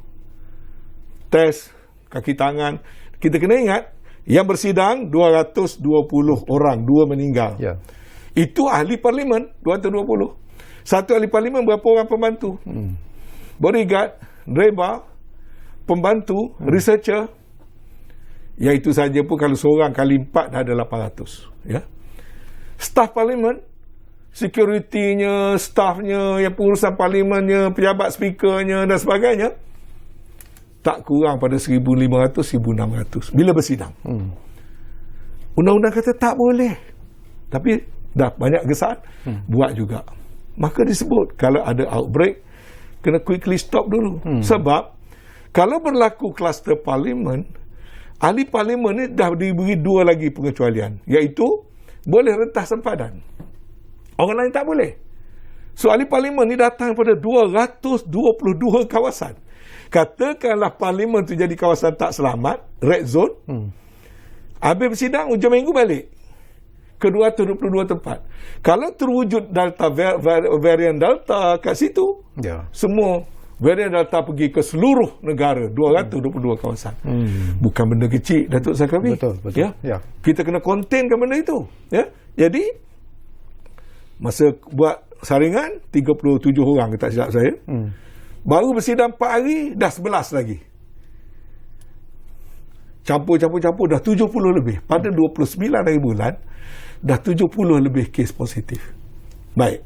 Speaker 2: Test kaki tangan. Kita kena ingat, yang bersidang 220 orang, 2 meninggal. Itu ahli Parlimen 220. Satu ahli Parlimen berapa orang pembantu? Bodyguard, driver, pembantu, researcher. Yang itu saja pun kalau seorang kali 4 dah ada 800. Ya. Staf Parlimen, security-nya, staffnya, yang pengurusan Parlimennya, pejabat speakernya dan sebagainya, tak kurang pada 1,500, 1,600 bila bersidang. Undang-undang kata tak boleh. Tapi dah banyak gesat, buat juga. Maka disebut, kalau ada outbreak, kena quickly stop dulu. Sebab, kalau berlaku kluster Parlimen, ahli Parlimen ni dah diberi 2 lagi pengecualian. Iaitu, boleh rentas sempadan. Orang lain tak boleh. So, ahli Parlimen ni datang pada 222 kawasan. Katakanlah Parlimen tu jadi kawasan tak selamat, red zone. Habis bersidang, hujung minggu balik. ke-222 tempat. Kalau terwujud Delta, varian Delta kat situ, semua varian Delta pergi ke seluruh negara, 222 kawasan. Bukan benda kecil, Datuk Zakawi.
Speaker 1: Betul.
Speaker 2: Ya? Kita kena containkan benda itu. Ya? Jadi, masa buat saringan, 37 orang, tak silap saya. Baru bersidang 4 hari, dah 11 lagi. Campur, dah 70 lebih. Pada 29 hari bulan, dah 70 lebih kes positif. Baik.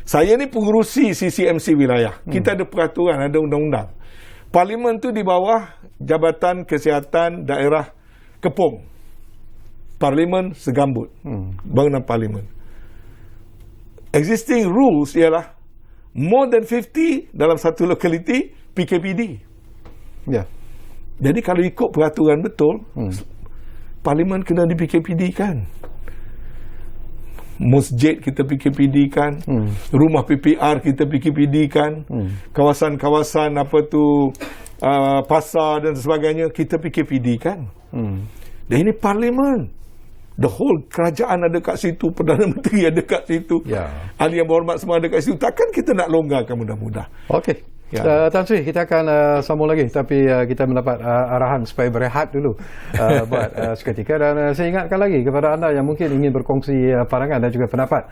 Speaker 2: Saya ni pengurusi CCMC wilayah. Kita ada peraturan, ada undang-undang. Parlimen tu di bawah Jabatan Kesihatan Daerah Kepong. Parlimen segambut. Bangunan Parlimen. Existing rules ialah more than 50 dalam satu lokaliti PKPD.
Speaker 1: Ya.
Speaker 2: Jadi kalau ikut peraturan betul, Parlimen kena di PKPD kan. Masjid kita PKPD kan, rumah PPR kita PKPD kan, kawasan-kawasan apa tu pasar dan sebagainya kita PKPD kan. Dan ini Parlimen. The whole kerajaan ada kat situ, Perdana Menteri ada kat situ, ahli yang berhormat semua ada kat situ. Takkan kita nak longgarkan mudah-mudah?
Speaker 1: Okey. Tan Sri, kita akan sambung lagi, tapi kita mendapat arahan supaya berehat dulu buat seketika, dan saya ingatkan lagi kepada anda yang mungkin ingin berkongsi pandangan dan juga pendapat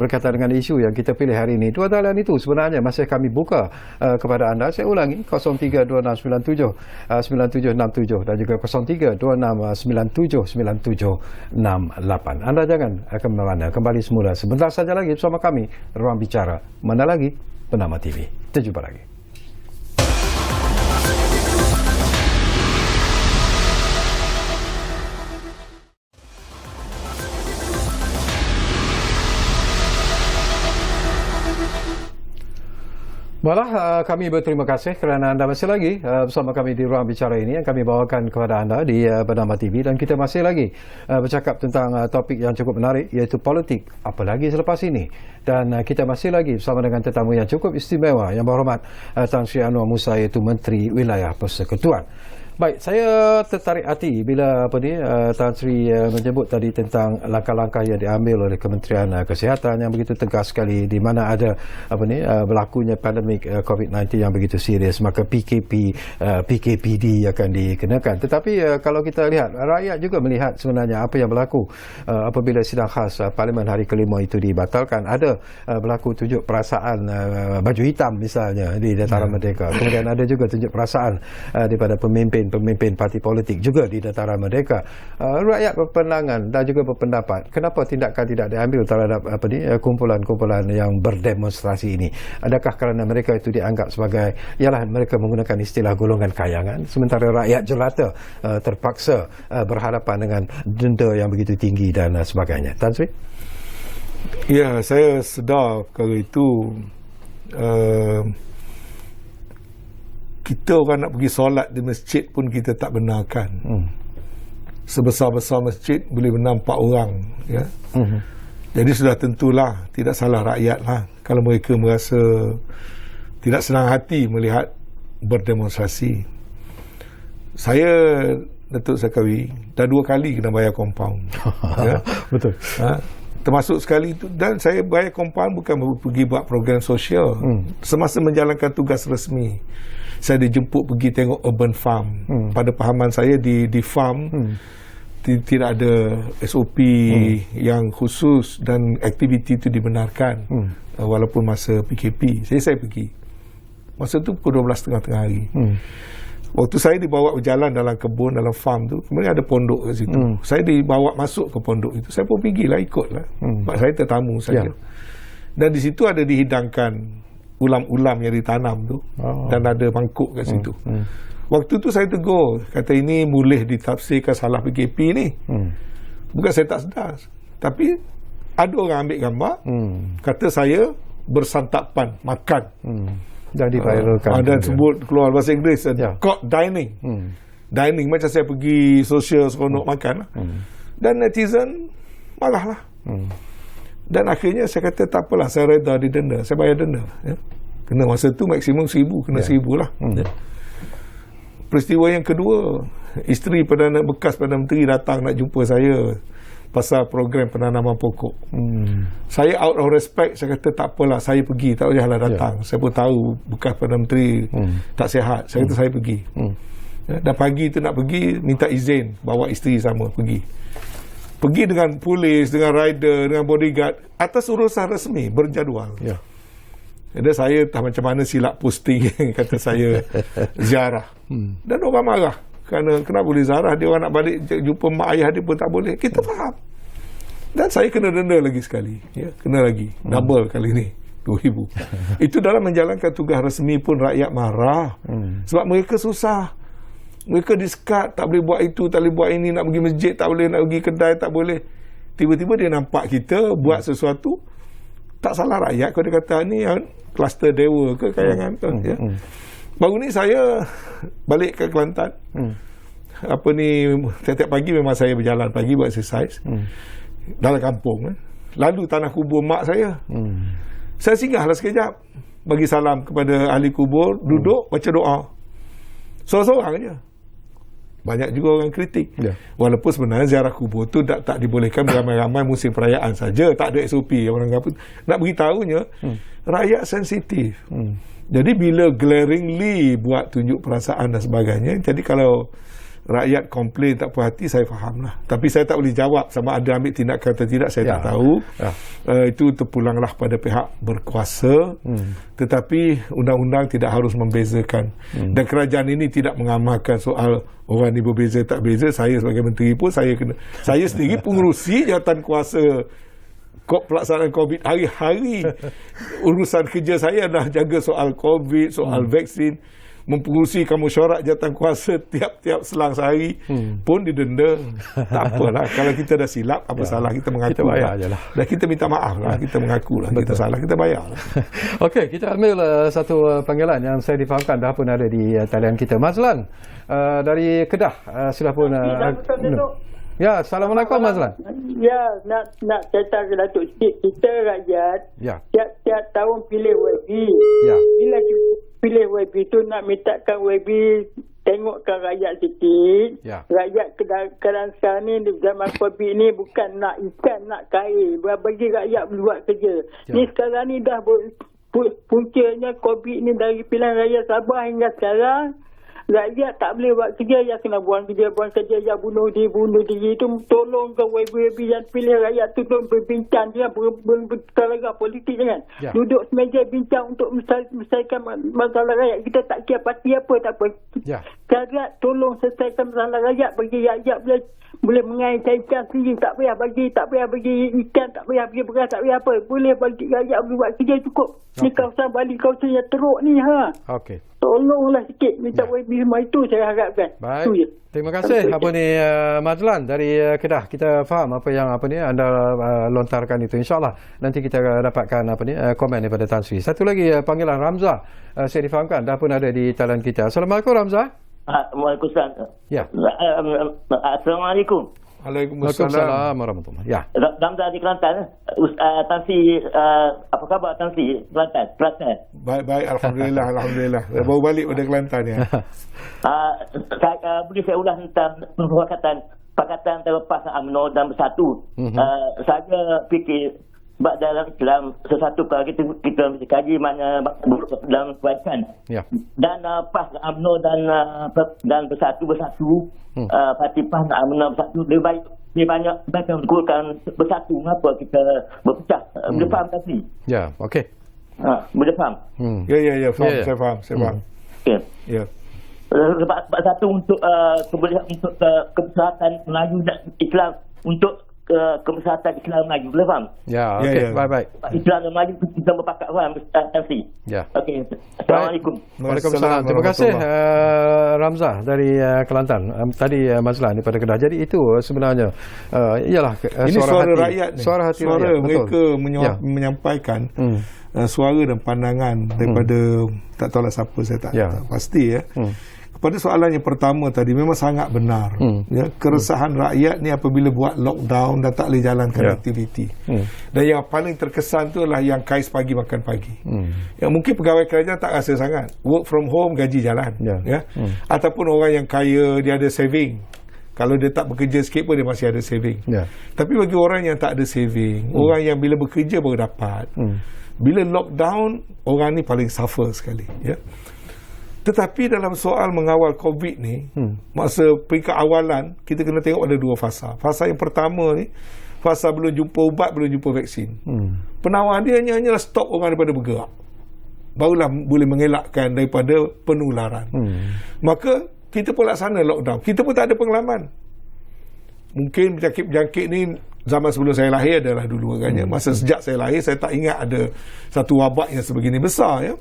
Speaker 1: berkaitan dengan isu yang kita pilih hari ini. Dua talian itu sebenarnya masih kami buka kepada anda. Saya ulangi, 0326979767 dan juga 0326979768. Anda jangan kemana-mana, kembali semula sebentar saja lagi bersama kami, Ruang Bicara Mana Lagi, Bernama TV. Kita jumpa lagi. Baiklah, kami berterima kasih kerana anda masih lagi bersama kami di Ruang Bicara ini yang kami bawakan kepada anda di Bernama TV, dan kita masih lagi bercakap tentang topik yang cukup menarik, iaitu politik, apalagi selepas ini. Dan kita masih lagi bersama dengan tetamu yang cukup istimewa, yang berhormat Tan Sri Anwar Musa, iaitu Menteri Wilayah Persekutuan. Baik, saya tertarik hati bila Tan Sri menyebut tadi tentang langkah-langkah yang diambil oleh Kementerian Kesihatan yang begitu tegas sekali, di mana ada berlakunya pandemik COVID-19 yang begitu serius, maka PKPD akan dikenakan. Tetapi kalau kita lihat, rakyat juga melihat sebenarnya apa yang berlaku apabila sidang khas Parlimen hari kelima itu dibatalkan. Ada berlaku tunjuk perasaan baju hitam misalnya di Dataran Merdeka. Kemudian ada juga tunjuk perasaan daripada pemimpin parti politik juga di Dataran Merdeka. Rakyat berpandangan dan juga berpendapat, kenapa tindakan tidak diambil terhadap kumpulan-kumpulan yang berdemonstrasi ini? Adakah kerana mereka itu dianggap sebagai, ialah mereka menggunakan istilah golongan kayangan, sementara rakyat jelata terpaksa berhadapan dengan denda yang begitu tinggi dan sebagainya? Tan Sri?
Speaker 2: Ya, saya sedar perkara itu. Kita orang nak pergi solat di masjid pun kita tak benarkan. Sebesar-besar masjid boleh benar 4 orang, ya. Jadi sudah tentulah tidak salah rakyat lah kalau mereka merasa tidak senang hati melihat berdemonstrasi. Saya, Datuk Zakawi, dah 2 kali kena bayar compound. Ya?
Speaker 1: Betul.
Speaker 2: Termasuk sekali itu, dan saya bayar compound bukan pergi buat program sosial. Semasa menjalankan tugas resmi, saya dijemput pergi tengok urban farm. Pada pahaman saya di farm tidak ada SOP yang khusus dan aktiviti itu dibenarkan, walaupun masa PKP. Saya pergi masa tu pukul 12 tengah hari. Waktu saya dibawa berjalan dalam kebun, dalam farm tu, kemudian ada pondok kat situ. Saya dibawa masuk ke pondok itu. Saya pun pergilah, ikutlah. Sebab saya tetamu saja. Dan di situ ada dihidangkan ulam-ulam yang ditanam tu, dan ada mangkuk kat situ. Waktu tu saya tegur, kata ini boleh ditafsirkan salah PKP ni. Bukan saya tak sedar, tapi ada orang ambil gambar, kata saya bersantapan, makan.
Speaker 1: Dah diviralkan.
Speaker 2: Dan sebut keluar bahasa Inggeris, caught dining. Dining macam saya pergi sosial seronok makan. Dan netizen marahlah. Dan akhirnya saya kata tak apalah, saya reda didenda, saya bayar denda. Ya. Kena masa tu maksimum 1,000, kena 1,000 lah. Peristiwa yang kedua, isteri bekas Perdana Menteri datang nak jumpa saya. pasal program penanaman pokok. Saya out of respect, saya kata tak apalah, saya pergi, tak payahlah datang. Saya pun tahu bekas Perdana Menteri tak sihat. Saya kata saya pergi. Dan pagi tu nak pergi, minta izin, bawa isteri sama pergi. Pergi dengan polis, dengan rider, dengan bodyguard, atas urusan resmi, berjadual. Jadi saya tak macam mana silap posting kata saya ziarah. Dan orang marah. Kerana kenapa boleh ziarah, dia orang nak balik jumpa mak ayah dia pun tak boleh. Kita faham. Dan saya kena denda lagi sekali. Kena lagi. Double kali ni. 2,000. Itu dalam menjalankan tugas resmi pun rakyat marah. Sebab mereka susah. Mereka disekat, tak boleh buat itu, tak boleh buat ini, nak pergi masjid tak boleh, nak pergi kedai tak boleh. Tiba-tiba dia nampak kita buat sesuatu, tak salah rakyat kalau dia kata ni kluster dewa ke kayangan tu. Baru ni saya balik ke Kelantan. Setiap pagi memang saya berjalan pagi buat exercise. Dalam kampung. Lalu tanah kubur mak saya. Saya singgahlah sekejap, bagi salam kepada ahli kubur, duduk baca doa. Seorang-seorang aja. Banyak juga orang kritik. Walaupun sebenarnya ziarah kubur tu tak dibolehkan beramai-ramai musim perayaan saja, tak ada SOP. Orang apa nak beritahunya, rakyat sensitif. Jadi bila glaringly buat tunjuk perasaan dan sebagainya, jadi kalau rakyat komplain tak puas hati, saya fahamlah. Tapi saya tak boleh jawab sama ada ambil tindakan atau tidak, saya tak tahu. Itu terpulanglah pada pihak berkuasa. Tetapi undang-undang tidak harus membezakan. Dan kerajaan ini tidak mengamalkan soal orang ni berbeza tak beza. Saya sebagai menteri pun saya sendiri pengerusi jawatan kuasa pelaksanaan COVID hari-hari. Urusan kerja saya adalah jaga soal COVID, soal vaksin, mempengurusikan mesyuarat jawatan kuasa tiap-tiap selang sehari pun didenda. Tak apalah, kalau kita dah silap, apa salah kita mengaku, kita bayar je lah. Dan kita minta maaf lah, kita mengaku lah. Kita salah, kita bayar lah.
Speaker 1: Okey, kita ambil satu panggilan yang saya difahamkan dah pun ada di talian kita. Mazlan dari Kedah sudah pun ya, Assalamualaikum Mazlan.
Speaker 3: Ya, nak cerita ke Datuk sikit. Kita rakyat tiap tahun pilih YB. Bila pilih YB tu nak mintakan YB tengokkan rakyat sikit. Rakyat keadaan sekarang ni zaman COVID ni bukan nak ikan, nak kain. Bagi rakyat buat kerja. Ni sekarang ni dah puncanya COVID ni dari pilihan raya Sabah hingga sekarang. Rakyat tak boleh buat kerja, yang kena buang kerja, yang bunuh diri tu. Tolong ke YB yang pilih rakyat tu berbincang, jangan berteraga politik, jangan duduk semeja bincang untuk menyelesaikan masalah rakyat. Kita tak kira parti apa, tak apa. Rakyat tolong selesaikan masalah rakyat, bagi rakyat boleh mengaitkan ikan sendiri, tak payah bagi ikan, tak payah bagi beras, tak payah apa, boleh bagi rakyat boleh buat kerja cukup. Ni kawasan Bali, kawasan yang teruk ni tolonglah sikit minta YB semua, itu saya harapkan.
Speaker 1: Baik. Terima kasih Mazlan dari Kedah. Kita faham apa yang anda lontarkan itu. InsyaAllah nanti kita dapatkan komen daripada Tan Sri. Satu lagi panggilan Ramzah. Saya difahamkan dah pun ada di talian kita. Assalamualaikum Ramzah.
Speaker 4: Waalaikumsalam. Assalamualaikum.
Speaker 1: Waalaikumsalam warahmatullahi.
Speaker 4: Ramzah di Kelantan. Tan Sri, apa khabar Tan Sri? Kelantan.
Speaker 2: Baik, alhamdulillah. Baru balik pada Kelantan ya.
Speaker 4: Boleh saya ulas tentang pakatan antara PAS UMNO dan Bersatu. Saya fikir sebab dalam Islam sesuatu kalau kita mesti kaji mana dalam kebaikan. Dan PAS UMNO dan Bersatu parti PAS UMNO Bersatu lebih banyak mengumpulkan bersatu. Mengapa kita berpecah? Boleh faham tak sih?
Speaker 1: Ya, okey.
Speaker 4: Boleh faham?
Speaker 2: Ya, saya faham. Ya.
Speaker 4: Sebab satu untuk kemaslahatan Melayu dan Islam, untuk kemaslahatan Islam Melayu. Boleh faham?
Speaker 1: Ya, okey. Baik.
Speaker 4: Islam dan Melayu kita berpakat faham. Okey. Assalamualaikum.
Speaker 1: Waalaikumsalam. Terima kasih Ramzah dari Kelantan. Tadi Mazlan daripada Kedah. Jadi itu sebenarnya ialah
Speaker 2: ini suara rakyat ni.
Speaker 1: Suara hati rakyat.
Speaker 2: Mereka menyampaikan suara dan pandangan daripada tak tahulah siapa, saya tak pasti Pada soalan yang pertama tadi memang sangat benar. Keresahan rakyat ni apabila buat lockdown dan tak boleh jalankan aktiviti. Dan yang paling terkesan tu adalah yang kais pagi makan pagi. Yang mungkin pegawai kerajaan tak rasa sangat. Work from home, gaji jalan. Ataupun orang yang kaya, dia ada saving. Kalau dia tak bekerja sikit pun dia masih ada saving. Tapi bagi orang yang tak ada saving, orang yang bila bekerja baru dapat, bila lockdown, orang ni paling suffer sekali. Ya. Tetapi dalam soal mengawal COVID ni, masa peringkat awalan, kita kena tengok ada dua fasa. Fasa yang pertama ni, fasa belum jumpa ubat, belum jumpa vaksin. Penawar dia hanyalah stop orang daripada bergerak. Barulah boleh mengelakkan daripada penularan. Maka kita pun laksana lockdown. Kita pun tak ada pengalaman. Mungkin penyakit-penyakit ni zaman sebelum saya lahir adalah dulu agaknya. Masa sejak saya lahir, saya tak ingat ada satu wabak yang sebegini besar. Ya?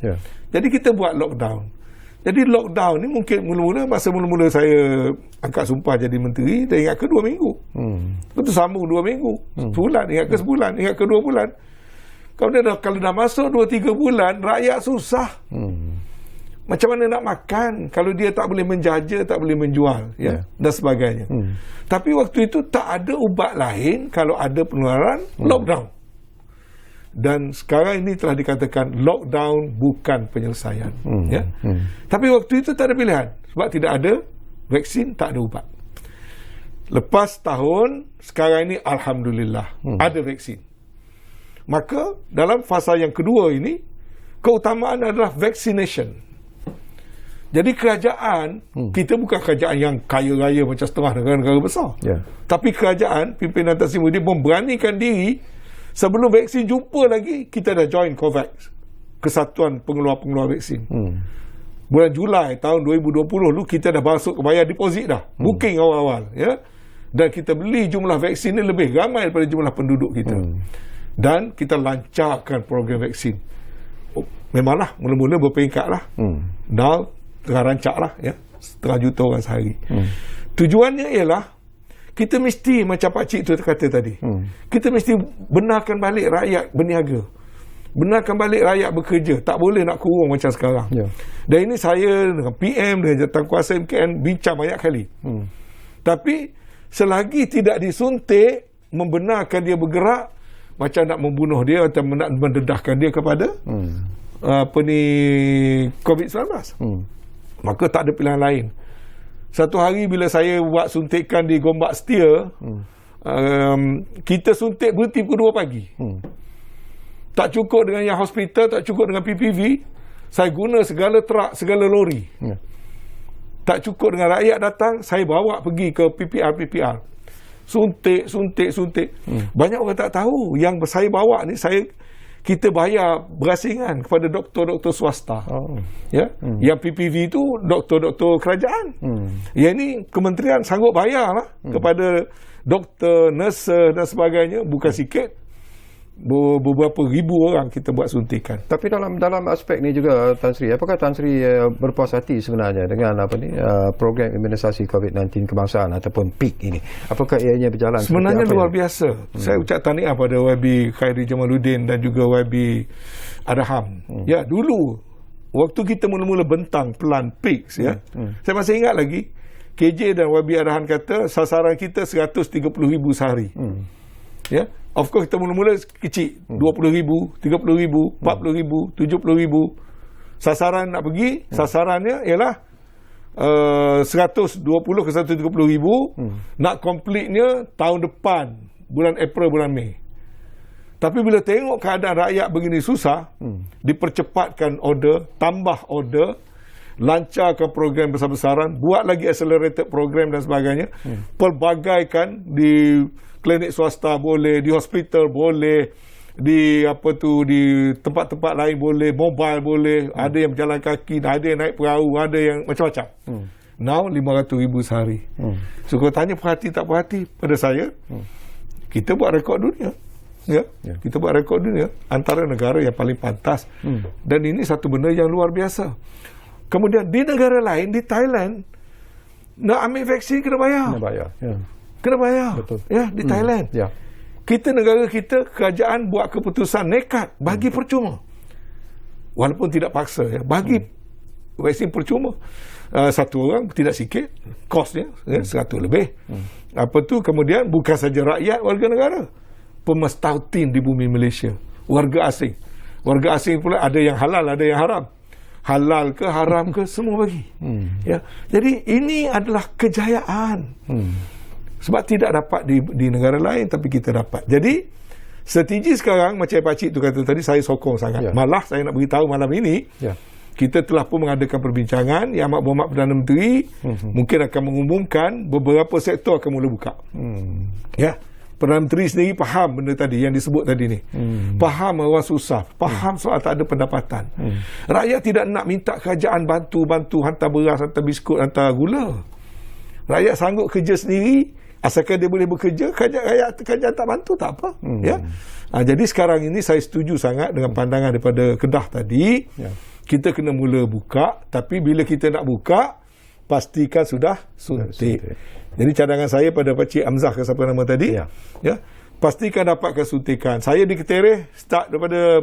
Speaker 2: Jadi kita buat lockdown. Jadi lockdown ni mungkin masa mula-mula saya angkat sumpah jadi menteri, dah ingat ke 2 minggu. Lepas tu sambung 2 minggu. Sebulan, ingat ke sebulan, ingat ke 2 bulan. Kalau dah masuk 2-3 bulan, rakyat susah. Macam mana nak makan kalau dia tak boleh menjaja, tak boleh menjual, dan sebagainya. Tapi waktu itu tak ada ubat lain kalau ada penularan, lockdown. Dan sekarang ini telah dikatakan lockdown bukan penyelesaian. Tapi waktu itu tak ada pilihan sebab tidak ada vaksin, tak ada ubat. Lepas tahun, sekarang ini alhamdulillah ada vaksin. Maka dalam fasa yang kedua ini, keutamaan adalah vaccination. Jadi kerajaan, kita bukan kerajaan yang kaya raya macam setengah negara-negara besar. Tapi kerajaan, pimpinan Tan Sri Muhyiddin memberanikan diri. Sebelum vaksin jumpa lagi, kita dah join COVAX, Kesatuan Pengeluar-Pengeluar Vaksin. Bulan Julai tahun 2020 dulu, kita dah masuk ke bayar deposit dah. Booking awal-awal. Ya? Dan kita beli jumlah vaksin ni lebih ramai daripada jumlah penduduk kita. Dan kita lancarkan program vaksin. Memanglah, mula-mula berperingkat lah. Now, tengah rancak lah. Ya? 1,5 juta orang sehari. Tujuannya ialah, kita mesti macam pakcik tu kata tadi, kita mesti benarkan balik rakyat berniaga, benarkan balik rakyat bekerja. Tak boleh nak kurung macam sekarang. Dan ini saya dengan PM, dengan Jawatankuasa MKN bincang banyak kali. Tapi selagi tidak disuntik, membenarkan dia bergerak, macam nak membunuh dia atau nak mendedahkan dia kepada COVID-19, maka tak ada pilihan lain. Satu hari bila saya buat suntikan di Gombak Setia, kita suntik berhenti pukul 2 pagi. Tak cukup dengan yang hospital, tak cukup dengan PPV, saya guna segala truk, segala lori. Tak cukup dengan rakyat datang, saya bawa pergi ke PPR. Suntik. Banyak orang tak tahu yang saya bawa ni, kita bayar berasingan kepada doktor-doktor swasta. Yang PPV itu doktor-doktor kerajaan. Yang ini kementerian sanggup bayar lah kepada doktor, nurse dan sebagainya. Bukan sikit. Beberapa ribu orang kita buat suntikan.
Speaker 1: Tapi dalam aspek ni juga, Tan Sri, apakah Tan Sri berpuas hati sebenarnya dengan program imunisasi COVID-19 kebangsaan ataupun PIK ini? Apakah ianya berjalan
Speaker 2: sebenarnya luar biasa. Saya ucap tahniah pada YB Khairi Jamaluddin dan juga YB Adham. Ya, dulu waktu kita mula-mula bentang pelan PIK, saya masih ingat lagi KJ dan YB Adham kata sasaran kita 130,000 sehari. Ya. Of course kita mula-mula kecil, 20,000, 30,000, 40,000, 70,000. Sasaran nak pergi, sasarannya ialah 120 ke 130,000. Nak completenya tahun depan, bulan April, bulan Mei. Tapi bila tengok keadaan rakyat begini susah, dipercepatkan order, tambah order, lancarkan program besar-besaran, buat lagi accelerated program dan sebagainya. Pelbagaikan di klinik swasta boleh, di hospital boleh, di di tempat-tempat lain boleh, mobile boleh, ada yang berjalan kaki, ada yang naik perahu, ada yang macam-macam. Now 500,000 sehari. So kalau tanya perhati tak perhati pada saya, kita buat rekod dunia. Kita buat rekod dunia antara negara yang paling pantas. Dan ini satu benda yang luar biasa. Kemudian di negara lain, di Thailand, nak ambil vaksin kena bayar. Kena bayar. Betul. Ya, di Thailand. Kita, negara kita, kerajaan buat keputusan nekat bagi percuma. Walaupun tidak paksa, bagi vaksin percuma. Satu orang tidak sikit, kosnya 100 lebih. Kemudian bukan saja rakyat, warga negara, pemestautin di bumi Malaysia, warga asing. Warga asing pula ada yang halal, ada yang haram. halal ke haram ke semua bagi. Ya. Jadi ini adalah kejayaan. Sebab tidak dapat di negara lain, tapi kita dapat. Jadi strategi sekarang macam Pakcik tu kata tadi, saya sokong sangat. Malah saya nak beritahu malam ini, kita telah pun mengadakan perbincangan. Yang Amat Berhormat Perdana Menteri mungkin akan mengumumkan beberapa sektor akan mula buka. Ya, Perdana Menteri sendiri faham benda tadi yang disebut tadi ni. Faham orang susah, faham soal tak ada pendapatan. Rakyat tidak nak minta kerajaan bantu hantar beras, hantar biskut, hantar gula. Rakyat sanggup kerja sendiri, asalkan dia boleh bekerja. Kerajaan tak bantu tak apa. Ya. Jadi sekarang ini saya setuju sangat dengan pandangan daripada Kedah tadi. Kita kena mula buka, tapi bila kita nak buka, pastikan sudah suntik. Jadi cadangan saya pada Pakcik Hamzah ke siapa nama tadi, pastikan dapatkan suntikan. Saya di Ketereh start daripada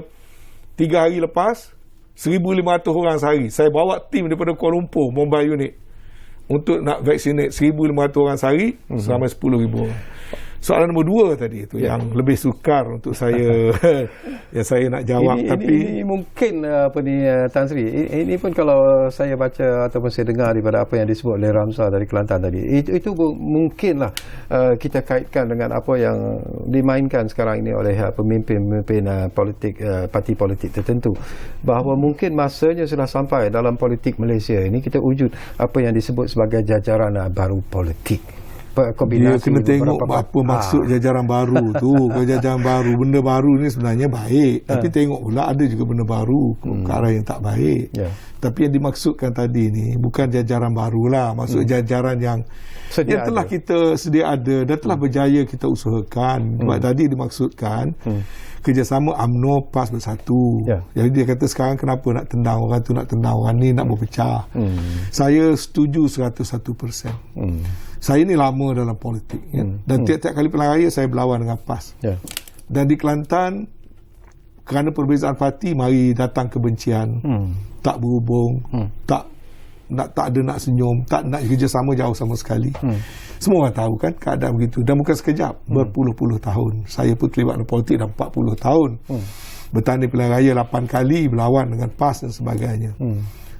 Speaker 2: 3 hari lepas, 1,500 orang sehari. Saya bawa tim daripada Kuala Lumpur, Mumbai unit, untuk nak vaccinate 1,500 orang sehari, selama 10,000 orang. Soalan nombor 2 tadi itu yang lebih sukar untuk saya yang saya nak jawab.
Speaker 1: Ini mungkin Tan Sri, ini pun kalau saya baca ataupun saya dengar daripada apa yang disebut oleh Ramza dari Kelantan tadi, itu mungkinlah kita kaitkan dengan apa yang dimainkan sekarang ini oleh pemimpin politik, parti politik tertentu, bahawa mungkin masanya sudah sampai dalam politik Malaysia ini kita wujud apa yang disebut sebagai jajaran baru politik.
Speaker 2: Dia kena tengok apa maksud jajaran baru tu. Kalau jajaran baru, benda baru ni sebenarnya baik, tapi tengok pula ada juga benda baru ke arah yang tak baik. Tapi yang dimaksudkan tadi ni bukan jajaran barulah, maksud jajaran yang telah kita sedia ada dan telah berjaya kita usahakan. Sebab tadi dimaksudkan kerjasama UMNO PAS bersatu. Jadi dia kata sekarang kenapa nak tendang orang tu, nak tendang orang ni, nak berpecah. Saya setuju 101%. Saya ni lama dalam politik, dan tiap-tiap kali pilihan raya saya berlawan dengan PAS. Dan di Kelantan, kerana perbezaan parti, mari datang kebencian, tak berhubung, tak ada nak senyum, tak nak kerjasama jauh sama sekali. Semua orang tahu kan keadaan begitu, dan bukan sekejap, berpuluh-puluh tahun. Saya pun terlibat dalam politik dah 40 tahun. Bertanding pilihan raya 8 kali, berlawan dengan PAS dan sebagainya.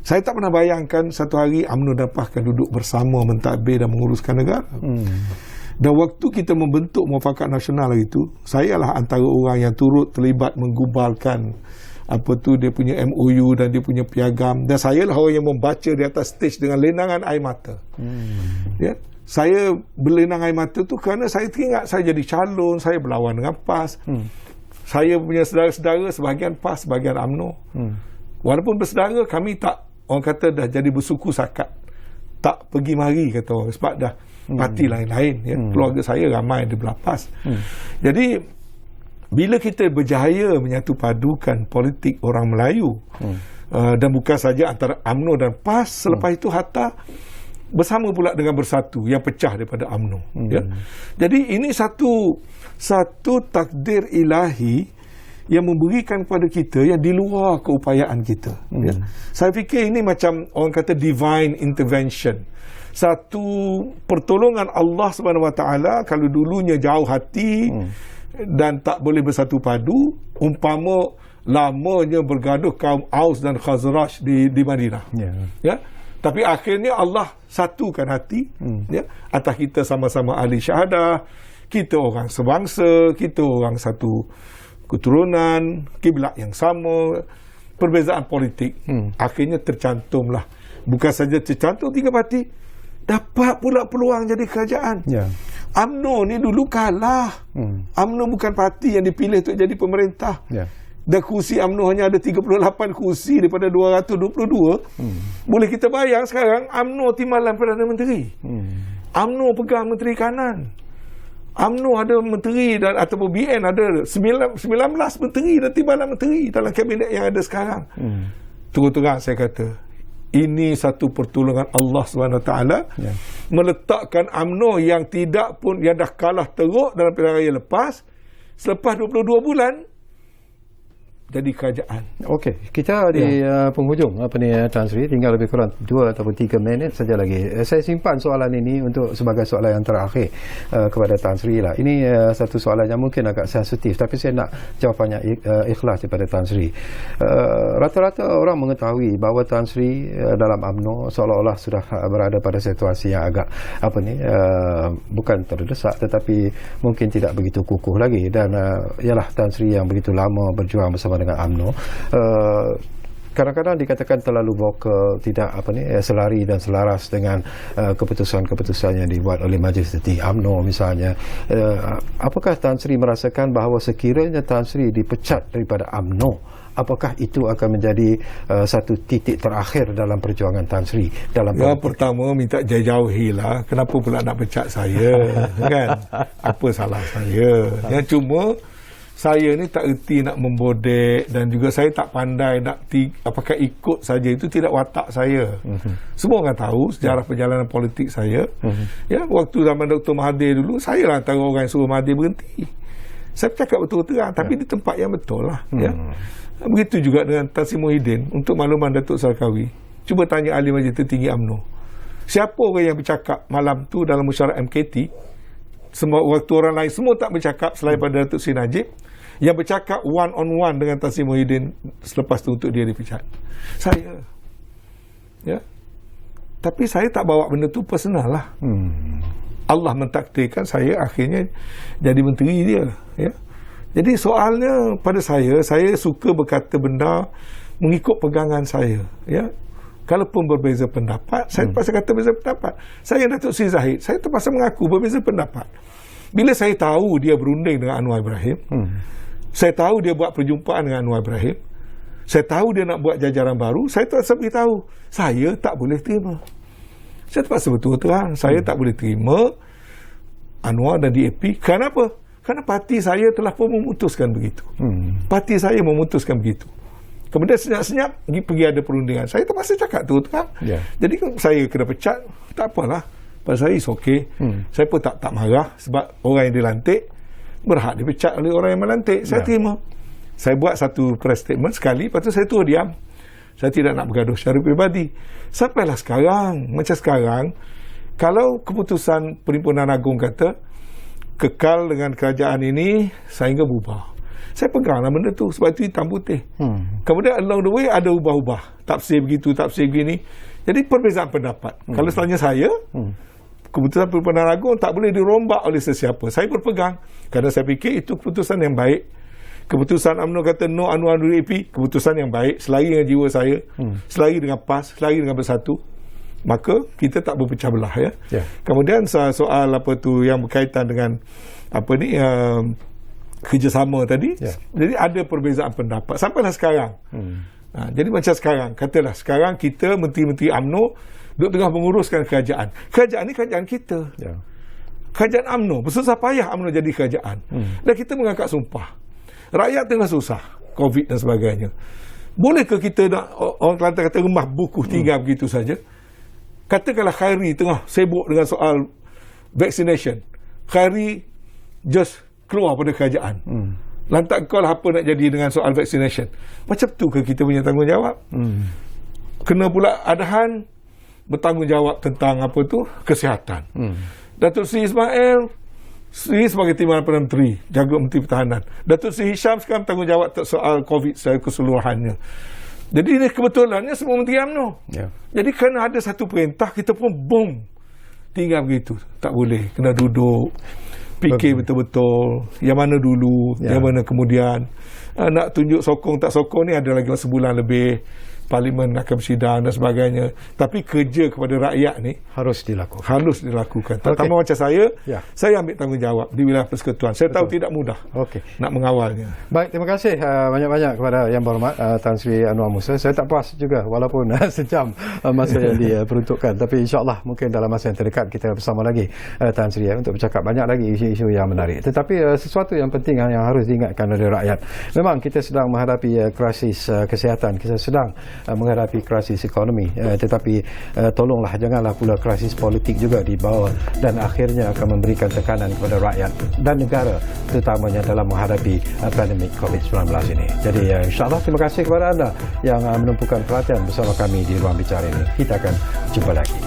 Speaker 2: Saya tak pernah bayangkan satu hari UMNO dan PAS akan duduk bersama mentadbir dan menguruskan negara. Dan waktu kita membentuk Muafakat Nasional itu, saya lah antara orang yang turut terlibat menggubalkan dia punya MOU dan dia punya piagam, dan saya lah orang yang membaca di atas stage dengan lenangan air mata. Saya berlenang air mata tu kerana saya teringat saya jadi calon, saya berlawan dengan PAS. Saya punya saudara-saudara sebahagian PAS, sebahagian UMNO. Walaupun bersaudara, kami tak, orang kata dah jadi bersuku sakat, tak pergi mari kata orang, sebab dah parti lain-lain. Keluarga saya ramai di belah PAS. Jadi bila kita berjaya menyatu padukan politik orang Melayu, dan bukan saja antara UMNO dan PAS, selepas itu Hatta bersama pula dengan Bersatu yang pecah daripada UMNO. Jadi ini satu takdir ilahi yang memberikan kepada kita yang di luar keupayaan kita. Saya fikir ini macam orang kata divine intervention, satu pertolongan Allah Subhanahu Wa Taala. Kalau dulunya jauh hati dan tak boleh bersatu padu, umpama lamanya bergaduh kaum Aus dan Khazraj di Madinah. Tapi akhirnya Allah satukan hati. Atas kita sama-sama ahli syahadah, kita orang sebangsa, kita orang satu keturunan, kiblat yang sama, perbezaan politik. Akhirnya tercantumlah. Bukan saja tercantum 3 parti, dapat pula peluang jadi kerajaan. UMNO ni dulu kalah. UMNO bukan parti yang dipilih untuk jadi pemerintah. Dan kursi UMNO hanya ada 38 kursi daripada 222. Boleh kita bayang sekarang UMNO timbalan Perdana Menteri. UMNO pegang Menteri Kanan. UMNO ada menteri dan ataupun BN ada 19 menteri dan timbalan menteri dalam kabinet yang ada sekarang. Terang-terang saya kata, ini satu pertolongan Allah SWT meletakkan UMNO yang tidak pun, yang dah kalah teruk dalam pilihan raya lepas, selepas 22 bulan jadi kerajaan.
Speaker 1: Okey, kita di penghujung Tan Sri, tinggal lebih kurang 2 ataupun 3 minit saja lagi. Saya simpan soalan ini untuk sebagai soalan yang terakhir kepada Tan Sri lah. Ini satu soalan yang mungkin agak sensitif, tapi saya nak jawapannya ikhlas daripada Tan Sri. Rata-rata orang mengetahui bahawa Tan Sri dalam UMNO seolah-olah sudah berada pada situasi yang agak bukan terdesak, tetapi mungkin tidak begitu kukuh lagi, dan ialah Tan Sri yang begitu lama berjuang bersama dengan UMNO. Kadang-kadang dikatakan terlalu vokal, tidak selari dan selaras dengan keputusan-keputusan yang dibuat oleh Majlis Tertinggi UMNO misalnya. Apakah Tan Sri merasakan bahawa sekiranya Tan Sri dipecat daripada UMNO, apakah itu akan menjadi satu titik terakhir dalam perjuangan Tan Sri dalam
Speaker 2: pertama minta jauhilah, kenapa pula nak pecat saya? Kan? Apa salah saya? Yang cuma saya ni tak erti nak membodek, dan juga saya tak pandai nak apakah ikut saja, itu tidak watak saya. Semua orang tahu sejarah perjalanan politik saya. Ya, waktu zaman Dr. Mahathir dulu, saya lah antara orang yang suruh Mahathir berhenti. Saya cakap betul-betul tapi di tempat yang betul lah. Ya. Begitu juga dengan Tan Sri Muhyiddin. Untuk makluman Datuk Sarkawi, cuba tanya ahli Majlis Tertinggi UMNO, siapa orang yang bercakap malam tu dalam mesyuarat MKT? Semua waktu orang lain semua tak bercakap selain pada Datuk Seri Najib. Yang bercakap one on one dengan Tan Sri Muhyiddin selepas tu untuk dia dipecat, saya. Ya. Tapi saya tak bawa benda tu personal lah. Allah mentakdirkan saya akhirnya jadi menteri dia. Ya. Jadi soalnya pada saya suka berkata benda mengikut pegangan saya. Ya. Kalaupun berbeza pendapat, saya terpaksa kata berbeza pendapat. Saya Datuk Seri Zahid, saya terpaksa mengaku berbeza pendapat. Bila saya tahu dia berunding dengan Anwar Ibrahim, saya tahu dia buat perjumpaan dengan Anwar Ibrahim, saya tahu dia nak buat jajaran baru, saya terpaksa beritahu, saya tak boleh terima. Saya terpaksa betul-betul saya tak boleh terima Anwar dan DAP. Kenapa? Kerana parti saya telah pun memutuskan begitu. Parti saya memutuskan begitu. Kemudian senyap-senyap pergi ada perundingan. Saya terpaksa cakap tu kan. Jadi saya kena pecat, tak apalah. Pada saya is okay. Saya pun tak marah, sebab orang yang dilantik berhak dipecat oleh orang yang melantik. Saya terima. Saya buat satu press statement sekali, lepas tu saya terus diam. Saya tidak nak bergaduh secara pribadi. Sampailah sekarang, macam sekarang, kalau keputusan Perhimpunan Agung kata kekal dengan kerajaan ini sehingga berubah, saya peganglah benda tu, sebab itu hitam putih. Kemudian along the way ada ubah-ubah, tafsir begitu, tafsir begini. Jadi perbezaan pendapat. Kalau setelahnya saya, keputusan Perhimpunan Agung tak boleh dirombak oleh sesiapa. Saya berpegang kerana saya fikir itu keputusan yang baik. Keputusan UMNO kata no Anwar DAP, keputusan yang baik, selari dengan jiwa saya, selari dengan PAS, selari dengan Bersatu. Maka kita tak berpecah belah, ya. Kemudian soal apa tu yang berkaitan dengan kerjasama tadi. Jadi ada perbezaan pendapat sampailah sekarang. Jadi macam sekarang, katalah sekarang kita menteri-menteri UMNO duduk tengah menguruskan kerajaan. Kerajaan ni kerajaan kita. Kerajaan UMNO, bersusah payah UMNO jadi kerajaan. Dan kita mengangkat sumpah. Rakyat tengah susah, COVID dan sebagainya. Bolehkah kita nak, orang Kelantan kata remah buku tinggal begitu saja? Katakanlah Khairi tengah sibuk dengan soal vaccination. Khairi just keluar pada kerajaan. Lantak kau lah apa nak jadi dengan soal vaccination. Macam tu ke kita punya tanggungjawab? Kena pula Adahan bertanggungjawab tentang apa tu, kesihatan. Datuk Seri Ismail sebagai Timbalan Perdana Menteri, jaga Menteri Pertahanan. Datuk Seri Hisham sekarang bertanggungjawab soal COVID secara keseluruhannya. Jadi ini kebetulannya semua Menteri UMNO. Jadi kerana ada satu perintah, kita pun boom, tinggal begitu. Tak boleh, kena duduk, fikir betul-betul yang mana dulu, yang mana kemudian. Nak tunjuk sokong tak sokong ni ada lagi sebulan lebih, Parlimen akan bersidang dan sebagainya. Tapi kerja kepada rakyat ni harus dilakukan. Terutama macam saya ambil tanggungjawab di wilayah persekutuan. Saya tahu tidak mudah nak mengawalnya.
Speaker 1: Baik, terima kasih banyak-banyak kepada Yang Berhormat Tan Sri Anwar Musa. Saya tak puas juga walaupun sejam masa yang diperuntukkan. Tapi insyaAllah mungkin dalam masa yang terdekat kita bersama lagi Tan Sri untuk bercakap banyak lagi isu-isu yang menarik. Tetapi sesuatu yang penting yang harus diingatkan oleh rakyat. Memang kita sedang menghadapi krisis kesihatan. Kita sedang menghadapi krisis ekonomi, tetapi tolonglah janganlah pula krisis politik juga dibawa dan akhirnya akan memberikan tekanan kepada rakyat dan negara, terutamanya dalam menghadapi pandemik COVID-19 ini. Jadi insyaAllah terima kasih kepada anda yang menumpukan perhatian bersama kami di Ruang Bicara ini. Kita akan jumpa lagi.